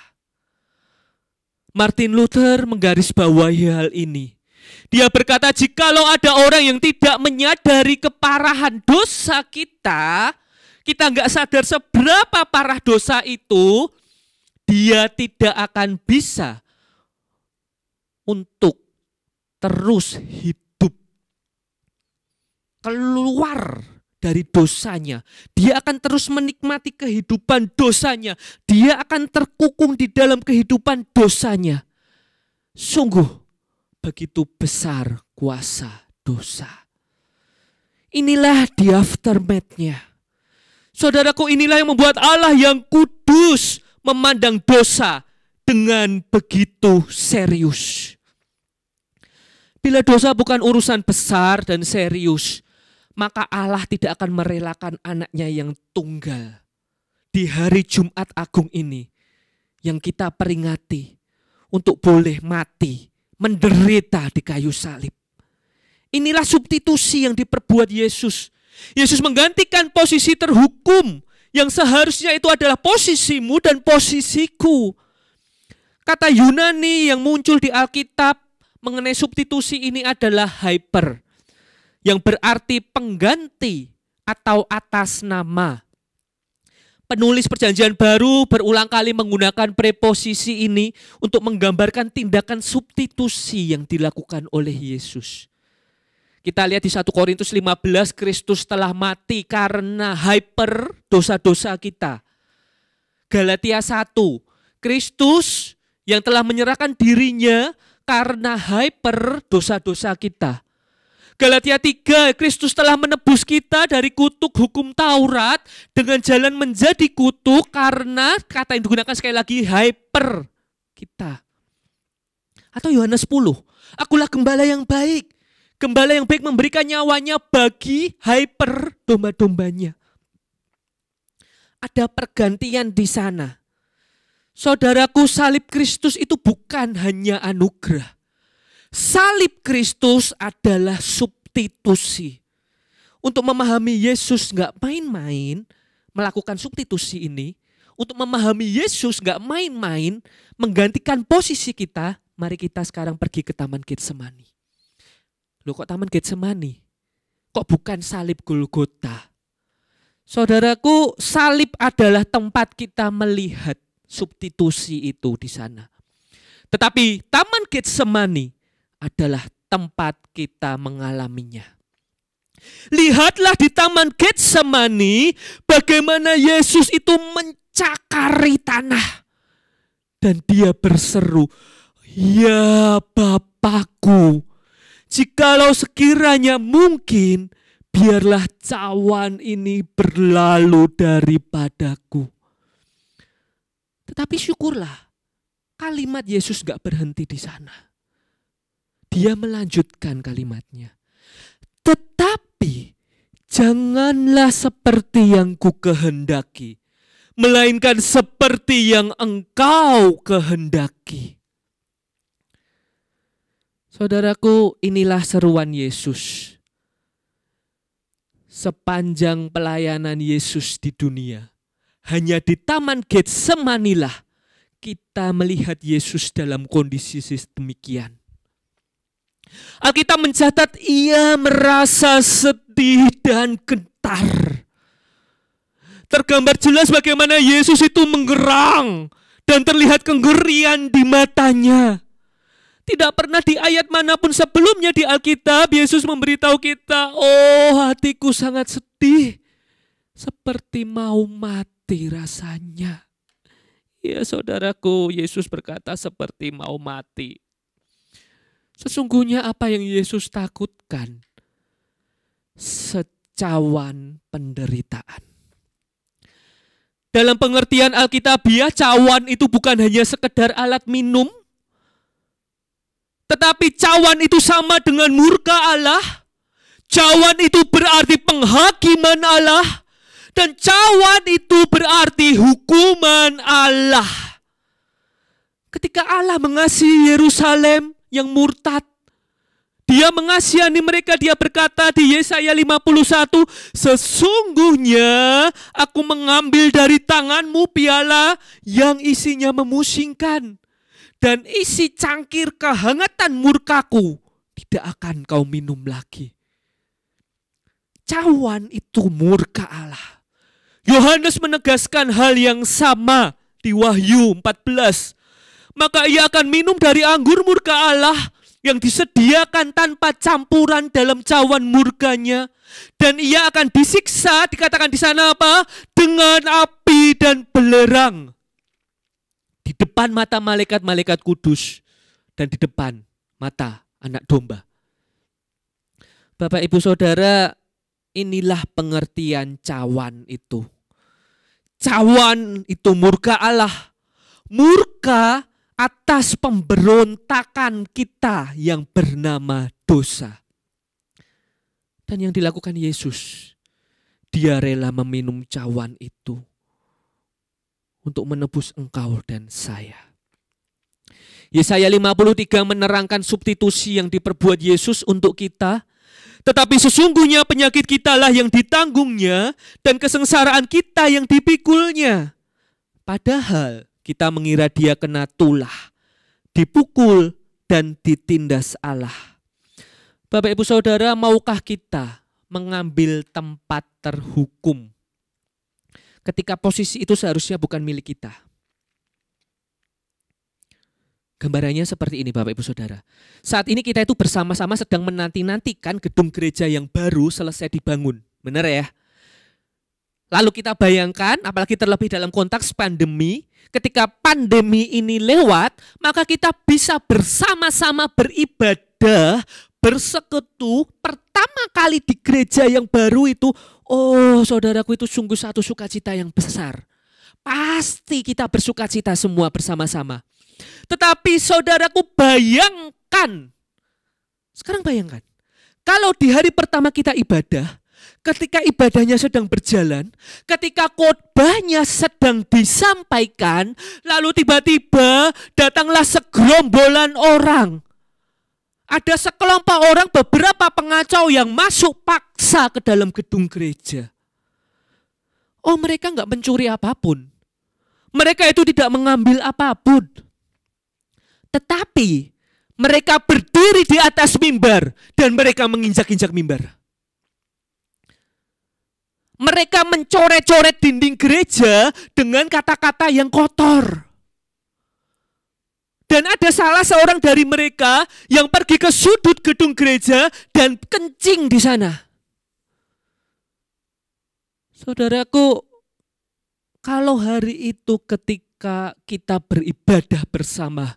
Martin Luther menggarisbawahi hal ini. Dia berkata, jikalau ada orang yang tidak menyadari keparahan dosa kita nggak sadar seberapa parah dosa itu, dia tidak akan bisa untuk terus hidup keluar dari dosanya. Dia akan terus menikmati kehidupan dosanya. Dia akan terkukung di dalam kehidupan dosanya. Sungguh begitu besar kuasa dosa. Inilah the aftermath-nya. Saudaraku, inilah yang membuat Allah yang kudus memandang dosa dengan begitu serius. Bila dosa bukan urusan besar dan serius, maka Allah tidak akan merelakan anaknya yang tunggal di hari Jumat Agung ini yang kita peringati untuk boleh mati, menderita di kayu salib. Inilah substitusi yang diperbuat Yesus. Yesus menggantikan posisi terhukum yang seharusnya itu adalah posisimu dan posisiku. Kata Yunani yang muncul di Alkitab mengenai substitusi ini adalah hyper, yang berarti pengganti atau atas nama. Penulis Perjanjian Baru berulang kali menggunakan preposisi ini untuk menggambarkan tindakan substitusi yang dilakukan oleh Yesus. Kita lihat di 1 Korintus 15, Kristus telah mati karena hyper dosa-dosa kita. Galatia 1, Kristus yang telah menyerahkan dirinya karena hyper dosa-dosa kita. Galatia 3, Kristus telah menebus kita dari kutuk hukum Taurat dengan jalan menjadi kutuk karena kata yang digunakan sekali lagi hyper kita. Atau Yohanes 10, akulah gembala yang baik. Gembala yang baik memberikan nyawanya bagi hyper domba-dombanya. Ada pergantian di sana. Saudaraku, salib Kristus itu bukan hanya anugerah. Salib Kristus adalah substitusi. Untuk memahami Yesus nggak main-main melakukan substitusi ini. Untuk memahami Yesus nggak main-main menggantikan posisi kita. Mari kita sekarang pergi ke Taman Getsemani. Loh, kok Taman Getsemani? Kok bukan salib Golgota? Saudaraku, salib adalah tempat kita melihat substitusi itu di sana. Tetapi Taman Getsemani adalah tempat kita mengalaminya. Lihatlah di Taman Getsemani bagaimana Yesus itu mencakari tanah. Dan dia berseru, ya Bapakku, jikalau sekiranya mungkin, biarlah cawan ini berlalu daripadaku. Tetapi syukurlah, kalimat Yesus gak berhenti di sana. Dia melanjutkan kalimatnya. Tetapi janganlah seperti yang ku kehendaki, melainkan seperti yang engkau kehendaki. Saudaraku, inilah seruan Yesus. Sepanjang pelayanan Yesus di dunia, hanya di Taman Getsemani lah kita melihat Yesus dalam kondisi demikian. Alkitab mencatat ia merasa sedih dan gentar. Tergambar jelas bagaimana Yesus itu menggerang dan terlihat kengerian di matanya. Tidak pernah di ayat manapun sebelumnya di Alkitab Yesus memberitahu kita, oh hatiku sangat sedih, seperti mau mati rasanya. Ya saudaraku, Yesus berkata seperti mau mati. Sesungguhnya apa yang Yesus takutkan? Secawan penderitaan. Dalam pengertian Alkitabiah, cawan itu bukan hanya sekedar alat minum, tetapi cawan itu sama dengan murka Allah. Cawan itu berarti penghakiman Allah. Dan cawan itu berarti hukuman Allah. Ketika Allah mengasihi Yerusalem yang murtad, Dia mengasihani mereka, Dia berkata di Yesaya 51, sesungguhnya aku mengambil dari tanganmu piala yang isinya memusingkan. Dan isi cangkir kehangatan murkaku di tidak akan kau minum lagi. Cawan itu murka Allah. Yohanes menegaskan hal yang sama di Wahyu 14. Maka ia akan minum dari anggur murka Allah yang disediakan tanpa campuran dalam cawan murkanya. Dan ia akan disiksa, dikatakan di sana apa? Dengan api dan belerang. Di depan mata malaikat-malaikat kudus dan di depan mata anak domba. Bapak Ibu Saudara, inilah pengertian cawan itu. Cawan itu murka Allah. Murka atas pemberontakan kita yang bernama dosa. Dan yang dilakukan Yesus, dia rela meminum cawan itu untuk menebus engkau dan saya. Yesaya 53 menerangkan substitusi yang diperbuat Yesus untuk kita. Tetapi sesungguhnya penyakit kitalah yang ditanggungnya dan kesengsaraan kita yang dipikulnya. Padahal kita mengira dia kena tulah, dipukul dan ditindas Allah. Bapak Ibu Saudara, maukah kita mengambil tempat terhukum ketika posisi itu seharusnya bukan milik kita? Gambarannya seperti ini Bapak Ibu Saudara. Saat ini kita itu bersama-sama sedang menanti-nantikan gedung gereja yang baru selesai dibangun. Benar ya? Lalu kita bayangkan, apalagi terlebih dalam konteks pandemi, ketika pandemi ini lewat, maka kita bisa bersama-sama beribadah, bersekutu pertama kali di gereja yang baru itu. Oh saudaraku, itu sungguh satu sukacita yang besar. Pasti kita bersukacita semua bersama-sama. Tetapi saudaraku bayangkan, sekarang bayangkan, kalau di hari pertama kita ibadah, ketika ibadahnya sedang berjalan, ketika khotbahnya sedang disampaikan, lalu tiba-tiba datanglah segerombolan orang. Ada sekelompok orang, beberapa pengacau yang masuk paksa ke dalam gedung gereja. Oh, mereka nggak mencuri apapun. Mereka itu tidak mengambil apapun. Tetapi mereka berdiri di atas mimbar dan mereka menginjak-injak mimbar. Mereka mencoret-coret dinding gereja dengan kata-kata yang kotor. Dan ada salah seorang dari mereka yang pergi ke sudut gedung gereja dan kencing di sana. Saudaraku, kalau hari itu ketika kita beribadah bersama,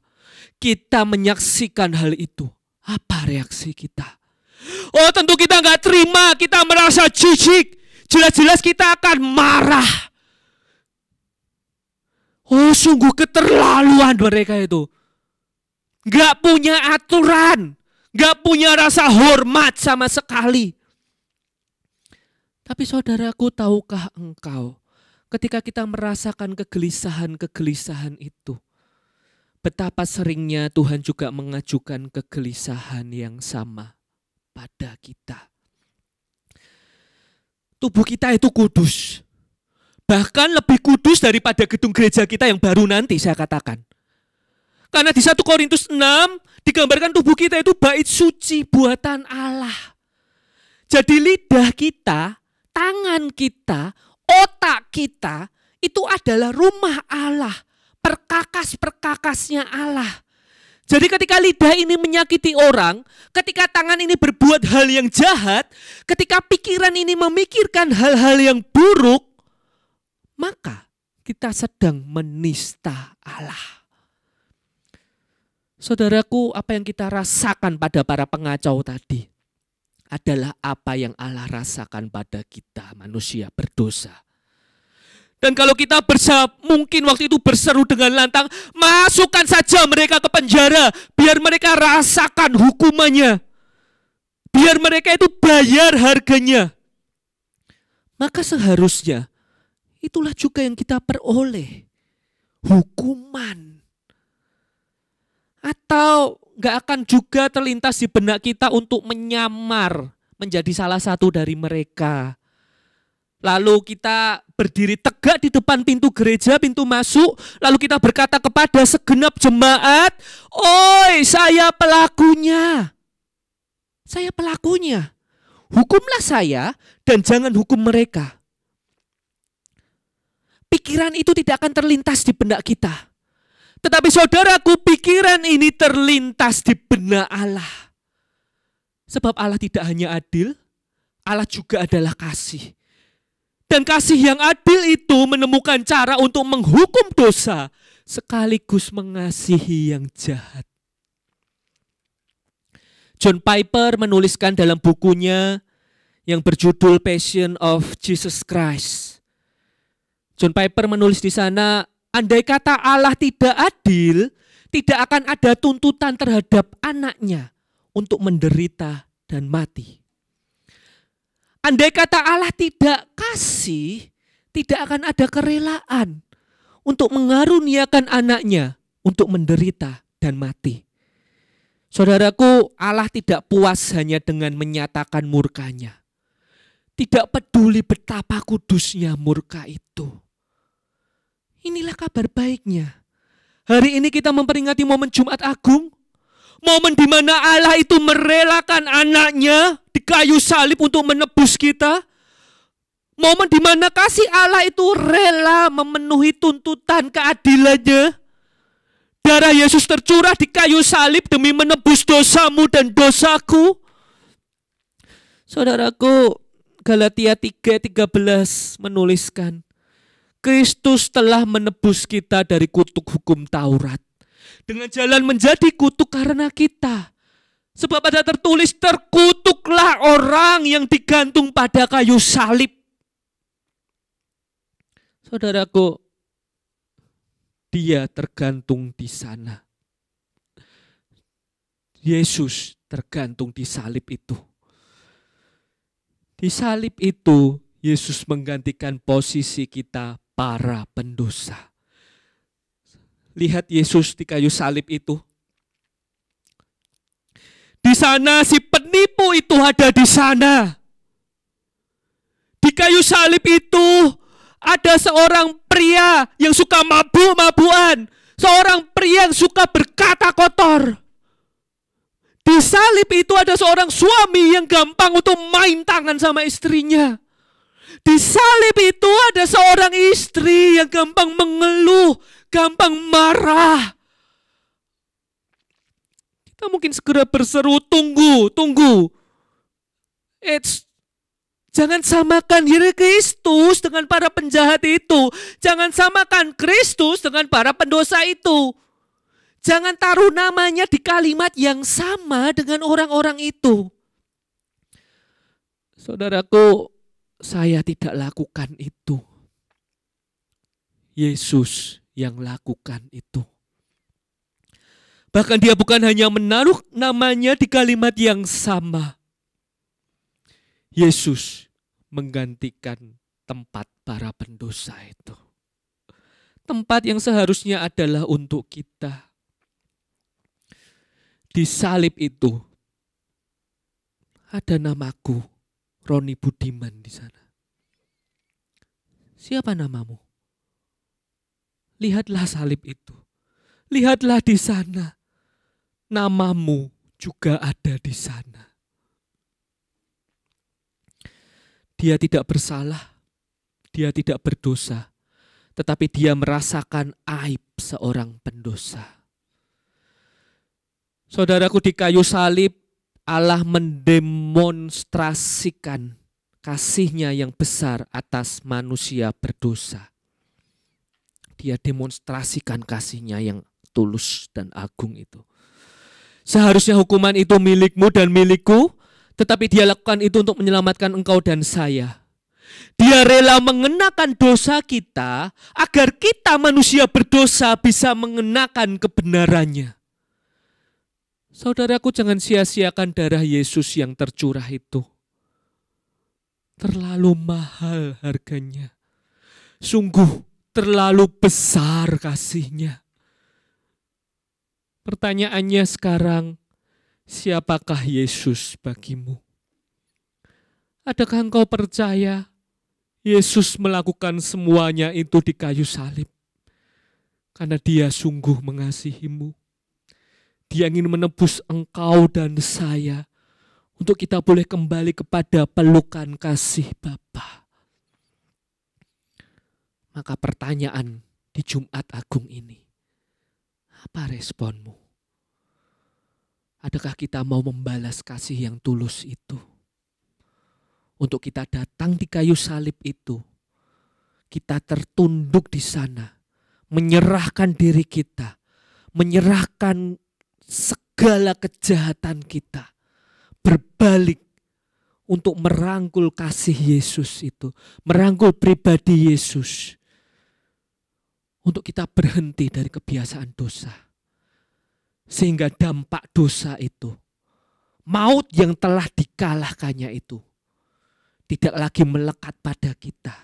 kita menyaksikan hal itu, apa reaksi kita? Oh tentu kita nggak terima, kita merasa jijik. Jelas-jelas kita akan marah. Oh sungguh keterlaluan mereka itu. Gak punya aturan, gak punya rasa hormat sama sekali. Tapi saudaraku, tahukah engkau, ketika kita merasakan kegelisahan-kegelisahan itu, betapa seringnya Tuhan juga mengajukan kegelisahan yang sama pada kita. Tubuh kita itu kudus, bahkan lebih kudus daripada gedung gereja kita yang baru nanti saya katakan. Karena di 1 Korintus 6 digambarkan tubuh kita itu bait suci buatan Allah. Jadi lidah kita, tangan kita, otak kita itu adalah rumah Allah. Perkakas-perkakasnya Allah. Jadi ketika lidah ini menyakiti orang, ketika tangan ini berbuat hal yang jahat, ketika pikiran ini memikirkan hal-hal yang buruk, maka kita sedang menista Allah. Saudaraku, apa yang kita rasakan pada para pengacau tadi adalah apa yang Allah rasakan pada kita manusia berdosa. Dan kalau kita mungkin waktu itu berseru dengan lantang, masukkan saja mereka ke penjara, biar mereka rasakan hukumannya. Biar mereka itu bayar harganya. Maka seharusnya itulah juga yang kita peroleh, hukuman. Atau gak akan juga terlintas di benak kita untuk menyamar menjadi salah satu dari mereka. Lalu kita berdiri tegak di depan pintu gereja, pintu masuk. Lalu kita berkata kepada segenap jemaat, "Oi, saya pelakunya." Saya pelakunya. Hukumlah saya dan jangan hukum mereka. Pikiran itu tidak akan terlintas di benak kita. Tetapi saudaraku, pikiran ini terlintas di benak Allah. Sebab Allah tidak hanya adil, Allah juga adalah kasih. Dan kasih yang adil itu menemukan cara untuk menghukum dosa sekaligus mengasihi yang jahat. John Piper menuliskan dalam bukunya yang berjudul Passion of Jesus Christ. John Piper menulis di sana, andai kata Allah tidak adil, tidak akan ada tuntutan terhadap anaknya untuk menderita dan mati. Andai kata Allah tidak kasih, tidak akan ada kerelaan untuk mengaruniakan anaknya untuk menderita dan mati. Saudaraku, Allah tidak puas hanya dengan menyatakan murkanya. Tidak peduli betapa kudusnya murka itu. Inilah kabar baiknya. Hari ini kita memperingati momen Jumat Agung. Momen di mana Allah itu merelakan anaknya di kayu salib untuk menebus kita. Momen di mana kasih Allah itu rela memenuhi tuntutan keadilannya. Darah Yesus tercurah di kayu salib demi menebus dosamu dan dosaku. Saudaraku, Galatia 3:13 menuliskan, Kristus telah menebus kita dari kutuk hukum Taurat. Dengan jalan menjadi kutuk karena kita. Sebab ada tertulis, terkutuklah orang yang digantung pada kayu salib. Saudaraku, dia tergantung di sana. Yesus tergantung di salib itu. Di salib itu, Yesus menggantikan posisi kita para pendosa. Lihat Yesus di kayu salib itu. Di sana si penipu itu ada di sana. Di kayu salib itu ada seorang pria yang suka mabuk-mabukan. Seorang pria yang suka berkata kotor. Di salib itu ada seorang suami yang gampang untuk main tangan sama istrinya. Di salib itu ada seorang istri yang gampang mengeluh, gampang marah. Kita mungkin segera berseru, tunggu. Jangan samakan diri Kristus dengan para penjahat itu. Jangan samakan Kristus dengan para pendosa itu. Jangan taruh namanya di kalimat yang sama dengan orang-orang itu. Saudaraku, saya tidak lakukan itu. Yesus yang lakukan itu. Bahkan dia bukan hanya menaruh namanya di kalimat yang sama. Yesus menggantikan tempat para pendosa itu. Tempat yang seharusnya adalah untuk kita. Di salib itu ada namaku, Roni Budiman di sana. Siapa namamu? Lihatlah salib itu. Lihatlah di sana. Namamu juga ada di sana. Dia tidak bersalah. Dia tidak berdosa. Tetapi dia merasakan aib seorang pendosa. Saudaraku, di kayu salib Allah mendemonstrasikan kasih-Nya yang besar atas manusia berdosa. Dia demonstrasikan kasih-Nya yang tulus dan agung itu. Seharusnya hukuman itu milikmu dan milikku, tetapi dia lakukan itu untuk menyelamatkan engkau dan saya. Dia rela mengenakan dosa kita agar kita manusia berdosa bisa mengenakan kebenarannya. Saudaraku, jangan sia-siakan darah Yesus yang tercurah itu. Terlalu mahal harganya. Sungguh terlalu besar kasih-Nya. Pertanyaannya sekarang, siapakah Yesus bagimu? Adakah engkau percaya Yesus melakukan semuanya itu di kayu salib? Karena dia sungguh mengasihimu. Dia ingin menebus engkau dan saya untuk kita boleh kembali kepada pelukan kasih Bapa. Maka pertanyaan di Jumat Agung ini, apa responmu? Adakah kita mau membalas kasih yang tulus itu? Untuk kita datang di kayu salib itu, kita tertunduk di sana, menyerahkan diri kita, menyerahkan segala kejahatan kita, berbalik untuk merangkul kasih Yesus itu, merangkul pribadi Yesus, untuk kita berhenti dari kebiasaan dosa. Sehingga dampak dosa itu, maut yang telah dikalahkannya itu, tidak lagi melekat pada kita.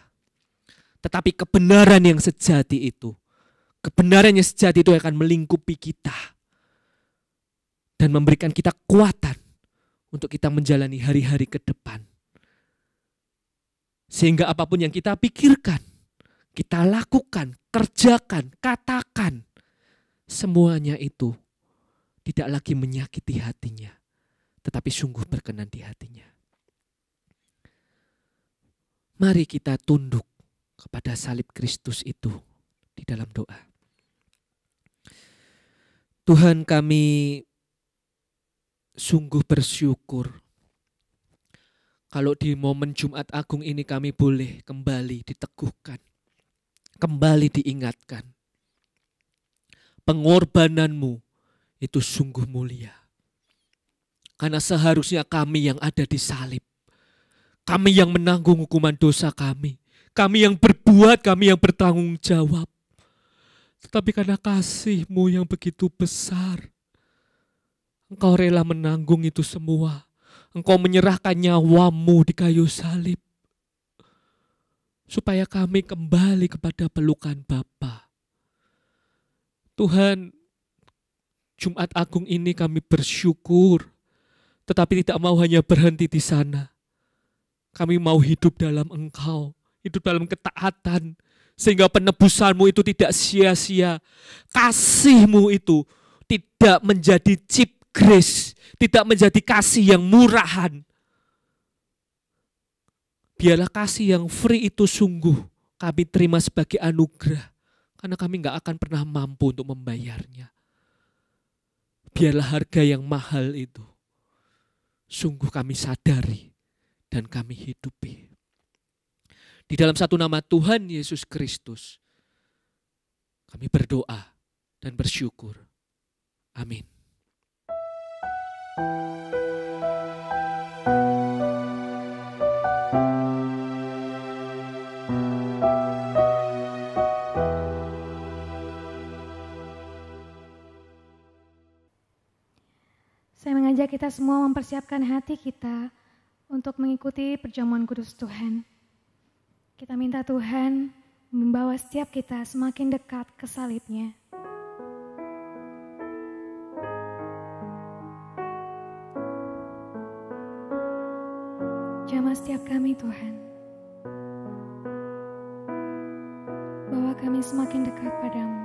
Tetapi kebenaran yang sejati itu, kebenaran yang sejati itu akan melingkupi kita. Dan memberikan kita kekuatan untuk kita menjalani hari-hari ke depan. Sehingga apapun yang kita pikirkan, kita lakukan, kerjakan, katakan, semuanya itu tidak lagi menyakiti hatinya, tetapi sungguh berkenan di hatinya. Mari kita tunduk kepada salib Kristus itu di dalam doa. Tuhan, kami sungguh bersyukur kalau di momen Jumat Agung ini kami boleh kembali diteguhkan, kembali diingatkan. Pengorbananmu itu sungguh mulia. Karena seharusnya kami yang ada di salib, kami yang menanggung hukuman dosa kami yang berbuat, kami yang bertanggung jawab. Tetapi karena kasih-Mu yang begitu besar, Engkau rela menanggung itu semua. Engkau menyerahkan nyawa-Mu di kayu salib, supaya kami kembali kepada pelukan Bapa. Tuhan, Jumat Agung ini kami bersyukur, tetapi tidak mau hanya berhenti di sana. Kami mau hidup dalam Engkau, hidup dalam ketaatan, sehingga penebusan-Mu itu tidak sia-sia. Kasih-Mu itu tidak menjadi cheap grace, tidak menjadi kasih yang murahan. Biarlah kasih yang free itu sungguh kami terima sebagai anugerah, karena kami gak akan pernah mampu untuk membayarnya. Biarlah harga yang mahal itu sungguh kami sadari dan kami hidupi. Di dalam satu nama Tuhan Yesus Kristus, kami berdoa dan bersyukur. Amin. Saya mengajak kita semua mempersiapkan hati kita untuk mengikuti perjamuan kudus Tuhan. Kita minta Tuhan membawa setiap kita semakin dekat ke salib-Nya. Jamah setiap kami Tuhan, bawa kami semakin dekat padamu.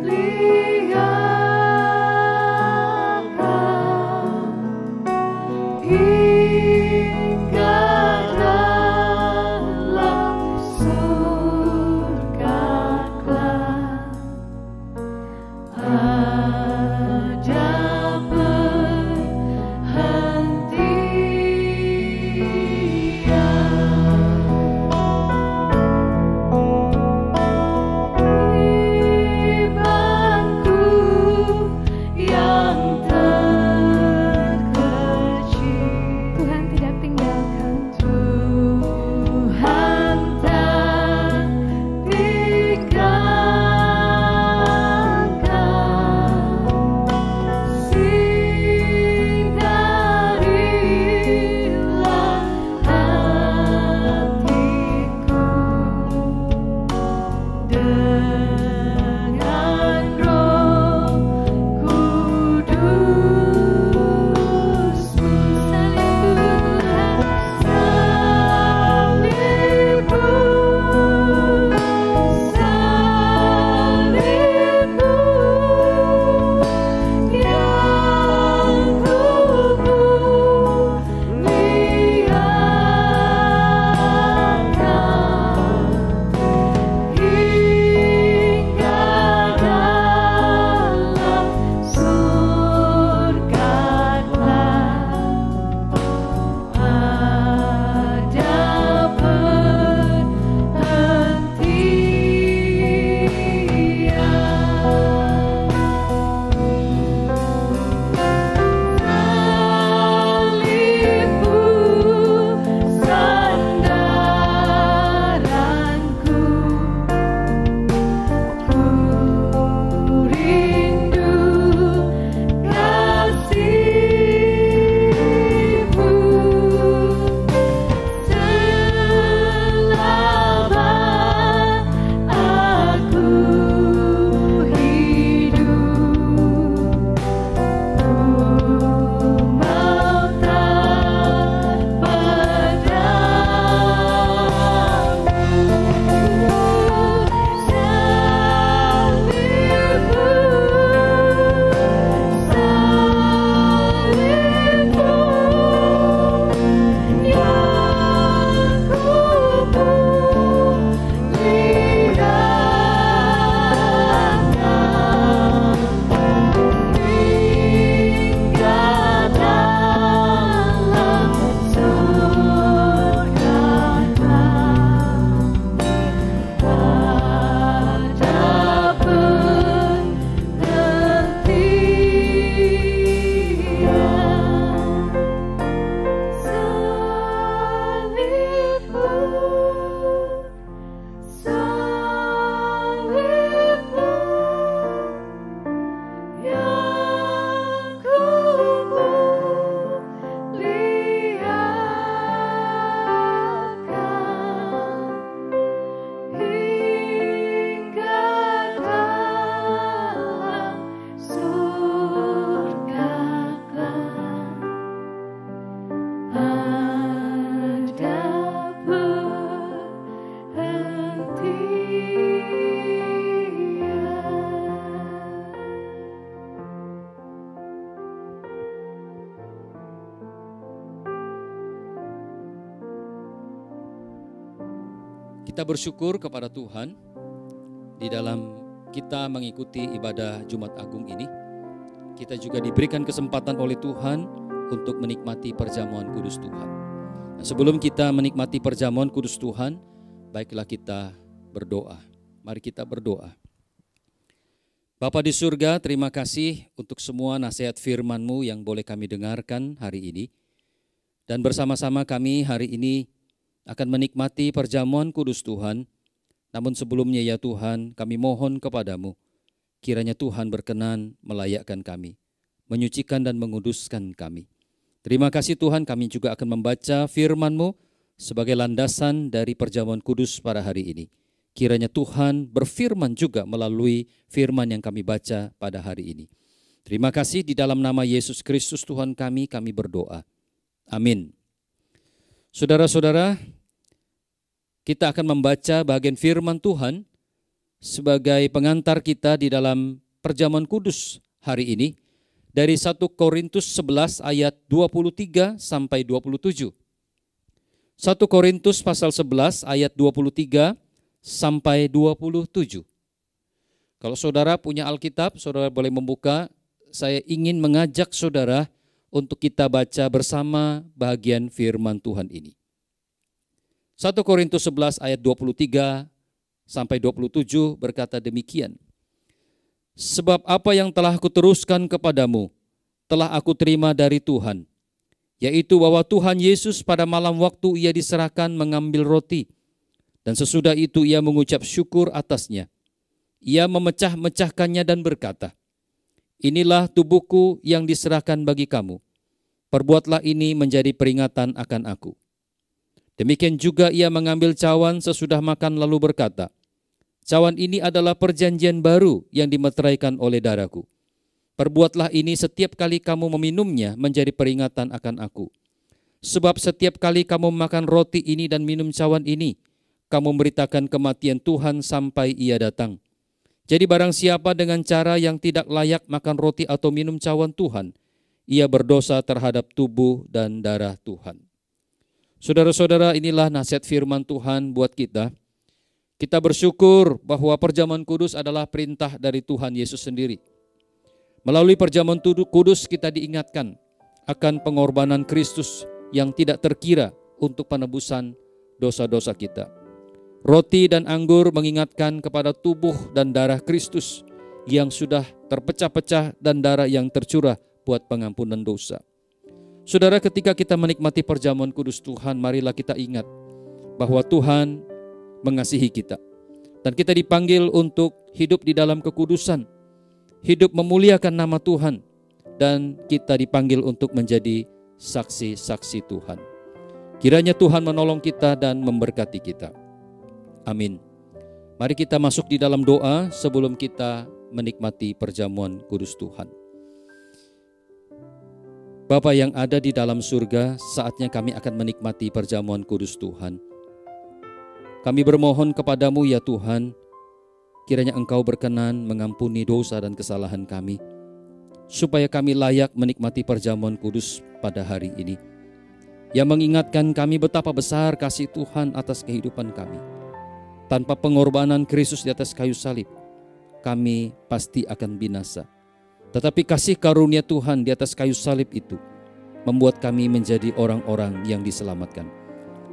Lihat Kita bersyukur kepada Tuhan di dalam kita mengikuti ibadah Jumat Agung ini. Kita juga diberikan kesempatan oleh Tuhan untuk menikmati perjamuan kudus Tuhan. Nah, sebelum kita menikmati perjamuan kudus Tuhan, baiklah kita berdoa. Mari kita berdoa. Bapa di surga, terima kasih untuk semua nasihat firman-Mu yang boleh kami dengarkan hari ini. Dan bersama-sama kami hari ini akan menikmati perjamuan kudus Tuhan. Namun sebelumnya ya Tuhan, kami mohon kepadamu, kiranya Tuhan berkenan melayakkan kami, menyucikan dan menguduskan kami. Terima kasih Tuhan, kami juga akan membaca firman-Mu sebagai landasan dari perjamuan kudus pada hari ini. Kiranya Tuhan berfirman juga melalui firman yang kami baca pada hari ini. Terima kasih di dalam nama Yesus Kristus Tuhan kami berdoa. Amin. Saudara-saudara, kita akan membaca bagian firman Tuhan sebagai pengantar kita di dalam perjamuan kudus hari ini dari 1 Korintus 11 ayat 23 sampai 27. 1 Korintus pasal 11 ayat 23 sampai 27. Kalau saudara punya Alkitab, saudara boleh membuka. Saya ingin mengajak saudara untuk kita baca bersama bagian firman Tuhan ini. 1 Korintus 11 ayat 23 sampai 27 berkata demikian. Sebab apa yang telah kuteruskan kepadamu, telah aku terima dari Tuhan, yaitu bahwa Tuhan Yesus pada malam waktu ia diserahkan mengambil roti, dan sesudah itu ia mengucap syukur atasnya. Ia memecah-mecahkannya dan berkata, inilah tubuhku yang diserahkan bagi kamu. Perbuatlah ini menjadi peringatan akan aku. Demikian juga ia mengambil cawan sesudah makan lalu berkata, cawan ini adalah perjanjian baru yang dimeteraikan oleh darahku. Perbuatlah ini setiap kali kamu meminumnya menjadi peringatan akan aku. Sebab setiap kali kamu makan roti ini dan minum cawan ini, kamu memberitakan kematian Tuhan sampai ia datang. Jadi barang siapa dengan cara yang tidak layak makan roti atau minum cawan Tuhan, ia berdosa terhadap tubuh dan darah Tuhan. Saudara-saudara, inilah nasihat firman Tuhan buat kita. Kita bersyukur bahwa perjamuan kudus adalah perintah dari Tuhan Yesus sendiri. Melalui perjamuan kudus kita diingatkan akan pengorbanan Kristus yang tidak terkira untuk penebusan dosa-dosa kita. Roti dan anggur mengingatkan kepada tubuh dan darah Kristus yang sudah terpecah-pecah dan darah yang tercurah buat pengampunan dosa. Saudara, ketika kita menikmati perjamuan kudus Tuhan, marilah kita ingat bahwa Tuhan mengasihi kita. Dan kita dipanggil untuk hidup di dalam kekudusan, hidup memuliakan nama Tuhan, dan kita dipanggil untuk menjadi saksi-saksi Tuhan. Kiranya Tuhan menolong kita dan memberkati kita. Amin. Mari kita masuk di dalam doa sebelum kita menikmati perjamuan kudus Tuhan. Bapa yang ada di dalam surga, saatnya kami akan menikmati perjamuan kudus Tuhan. Kami bermohon kepadamu ya Tuhan, kiranya Engkau berkenan mengampuni dosa dan kesalahan kami, supaya kami layak menikmati perjamuan kudus pada hari ini, yang mengingatkan kami betapa besar kasih Tuhan atas kehidupan kami. Tanpa pengorbanan Kristus di atas kayu salib, kami pasti akan binasa. Tetapi kasih karunia Tuhan di atas kayu salib itu membuat kami menjadi orang-orang yang diselamatkan.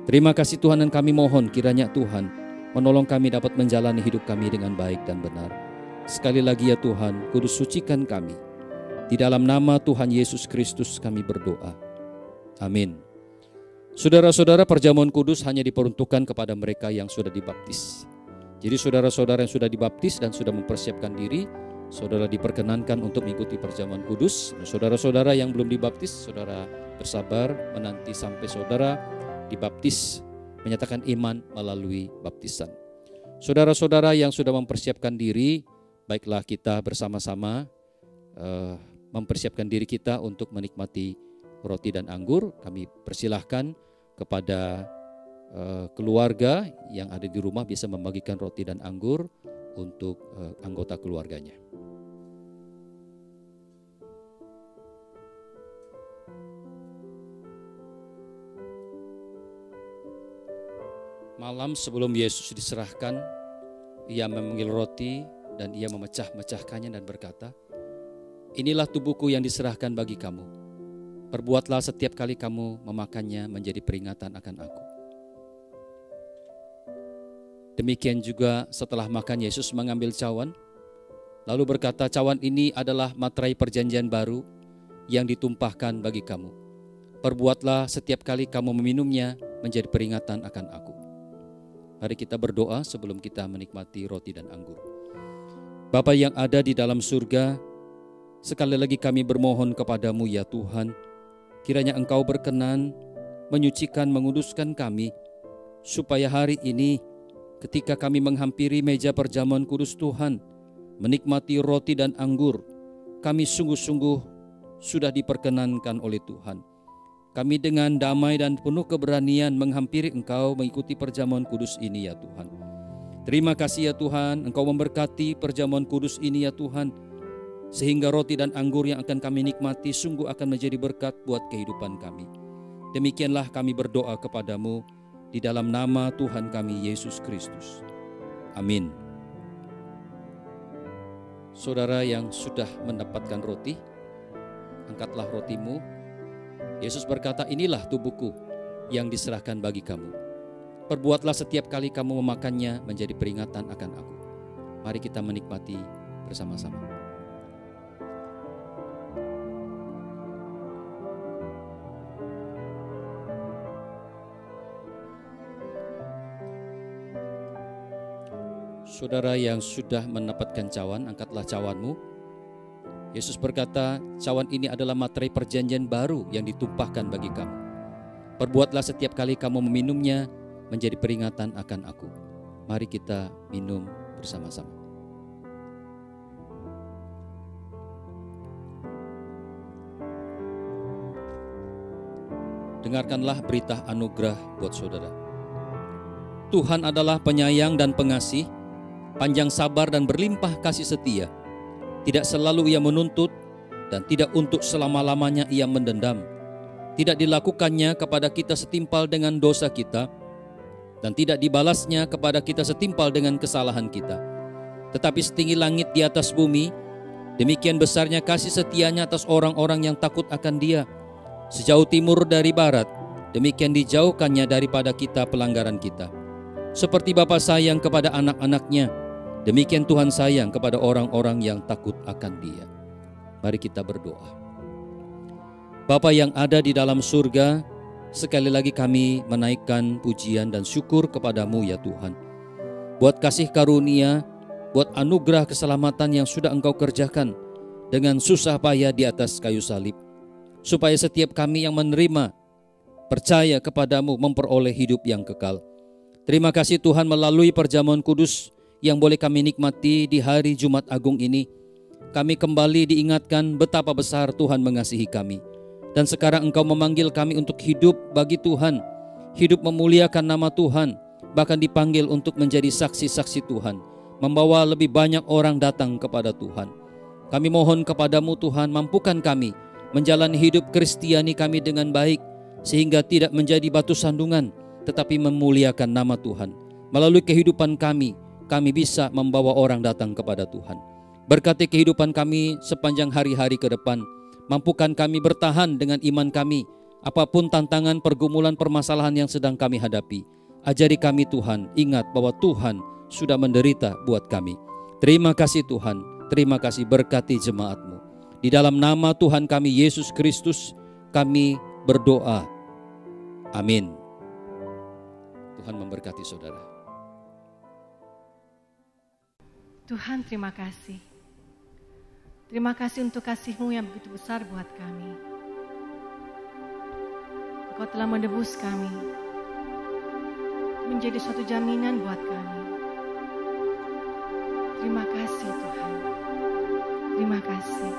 Terima kasih Tuhan, dan kami mohon kiranya Tuhan menolong kami dapat menjalani hidup kami dengan baik dan benar. Sekali lagi ya Tuhan, kudus sucikan kami. Di dalam nama Tuhan Yesus Kristus kami berdoa. Amin. Saudara-saudara, perjamuan kudus hanya diperuntukkan kepada mereka yang sudah dibaptis. Jadi saudara-saudara yang sudah dibaptis dan sudah mempersiapkan diri, saudara diperkenankan untuk mengikuti perjamuan kudus. Saudara-saudara yang belum dibaptis, saudara bersabar menanti sampai saudara dibaptis, menyatakan iman melalui baptisan. Saudara-saudara yang sudah mempersiapkan diri, baiklah kita bersama-sama mempersiapkan diri kita untuk menikmati roti dan anggur. Kami persilahkan kepada keluarga yang ada di rumah bisa membagikan roti dan anggur untuk anggota keluarganya. Malam sebelum Yesus diserahkan, ia mengambil roti dan ia memecah-mecahkannya dan berkata, "Inilah tubuhku yang diserahkan bagi kamu. Perbuatlah setiap kali kamu memakannya menjadi peringatan akan aku." Demikian juga setelah makan Yesus mengambil cawan, lalu berkata, "Cawan ini adalah materai perjanjian baru yang ditumpahkan bagi kamu. Perbuatlah setiap kali kamu meminumnya menjadi peringatan akan aku." Mari kita berdoa sebelum kita menikmati roti dan anggur. Bapa yang ada di dalam surga, sekali lagi kami bermohon kepadamu ya Tuhan, kiranya Engkau berkenan menyucikan, menguduskan kami, supaya hari ini ketika kami menghampiri meja perjamuan kudus Tuhan, menikmati roti dan anggur, kami sungguh-sungguh sudah diperkenankan oleh Tuhan. Kami dengan damai dan penuh keberanian menghampiri Engkau mengikuti perjamuan kudus ini ya Tuhan. Terima kasih ya Tuhan, Engkau memberkati perjamuan kudus ini ya Tuhan, sehingga roti dan anggur yang akan kami nikmati sungguh akan menjadi berkat buat kehidupan kami. Demikianlah kami berdoa kepadamu di dalam nama Tuhan kami Yesus Kristus. Amin. Saudara yang sudah mendapatkan roti, angkatlah rotimu. Yesus berkata, "Inilah tubuhku yang diserahkan bagi kamu. Perbuatlah setiap kali kamu memakannya menjadi peringatan akan aku." Mari kita menikmati bersama-sama. Saudara yang sudah mendapatkan cawan, angkatlah cawanmu. Yesus berkata, "Cawan ini adalah materai perjanjian baru yang ditumpahkan bagi kamu. Perbuatlah setiap kali kamu meminumnya menjadi peringatan akan aku." Mari kita minum bersama-sama. Dengarkanlah berita anugerah buat saudara. Tuhan adalah penyayang dan pengasih, panjang sabar dan berlimpah kasih setia. Tidak selalu ia menuntut dan tidak untuk selama-lamanya ia mendendam. Tidak dilakukannya kepada kita setimpal dengan dosa kita, dan tidak dibalasnya kepada kita setimpal dengan kesalahan kita. Tetapi setinggi langit di atas bumi, demikian besarnya kasih setianya atas orang-orang yang takut akan Dia. Sejauh timur dari barat, demikian dijauhkannya daripada kita pelanggaran kita. Seperti Bapa sayang kepada anak-anaknya, demikian Tuhan sayang kepada orang-orang yang takut akan Dia. Mari kita berdoa. Bapa yang ada di dalam surga, sekali lagi kami menaikkan pujian dan syukur kepadamu ya Tuhan. Buat kasih karunia, buat anugerah keselamatan yang sudah Engkau kerjakan dengan susah payah di atas kayu salib. Supaya setiap kami yang menerima, percaya kepadamu memperoleh hidup yang kekal. Terima kasih Tuhan melalui perjamuan kudus yang boleh kami nikmati di hari Jumat Agung ini. Kami kembali diingatkan betapa besar Tuhan mengasihi kami. Dan sekarang Engkau memanggil kami untuk hidup bagi Tuhan, hidup memuliakan nama Tuhan, bahkan dipanggil untuk menjadi saksi-saksi Tuhan, membawa lebih banyak orang datang kepada Tuhan. Kami mohon kepadamu Tuhan, mampukan kami menjalani hidup Kristiani kami dengan baik, sehingga tidak menjadi batu sandungan, tetapi memuliakan nama Tuhan. Melalui kehidupan kami bisa membawa orang datang kepada Tuhan. Berkati kehidupan kami sepanjang hari-hari ke depan. Mampukan kami bertahan dengan iman kami, apapun tantangan, pergumulan, permasalahan yang sedang kami hadapi. Ajari kami Tuhan, ingat bahwa Tuhan sudah menderita buat kami. Terima kasih Tuhan, terima kasih, berkati jemaat-Mu. Di dalam nama Tuhan kami Yesus Kristus kami berdoa. Amin. Tuhan memberkati saudara. Tuhan, terima kasih. Terima kasih untuk kasih-Mu yang begitu besar buat kami. Engkau telah menebus kami, menjadi suatu jaminan buat kami. Terima kasih Tuhan. Terima kasih.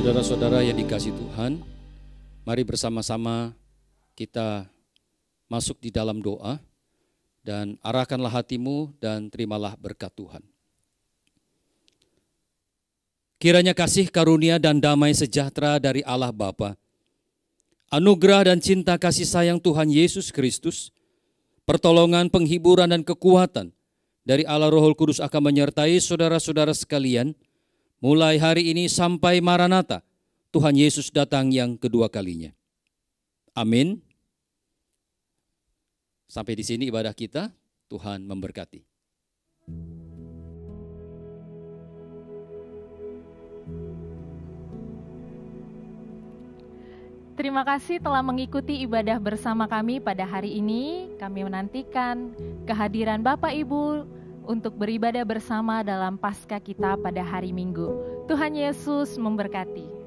Saudara-saudara yang dikasihi Tuhan, mari bersama-sama kita masuk di dalam doa dan arahkanlah hatimu dan terimalah berkat Tuhan. Kiranya kasih karunia dan damai sejahtera dari Allah Bapa, anugerah dan cinta kasih sayang Tuhan Yesus Kristus, pertolongan, penghiburan dan kekuatan dari Allah Roh Kudus akan menyertai saudara-saudara sekalian, mulai hari ini sampai Maranatha, Tuhan Yesus datang yang kedua kalinya. Amin. Sampai di sini ibadah kita, Tuhan memberkati. Terima kasih telah mengikuti ibadah bersama kami pada hari ini. Kami menantikan kehadiran Bapak Ibu untuk beribadah bersama dalam Paskah kita pada hari Minggu. Tuhan Yesus memberkati.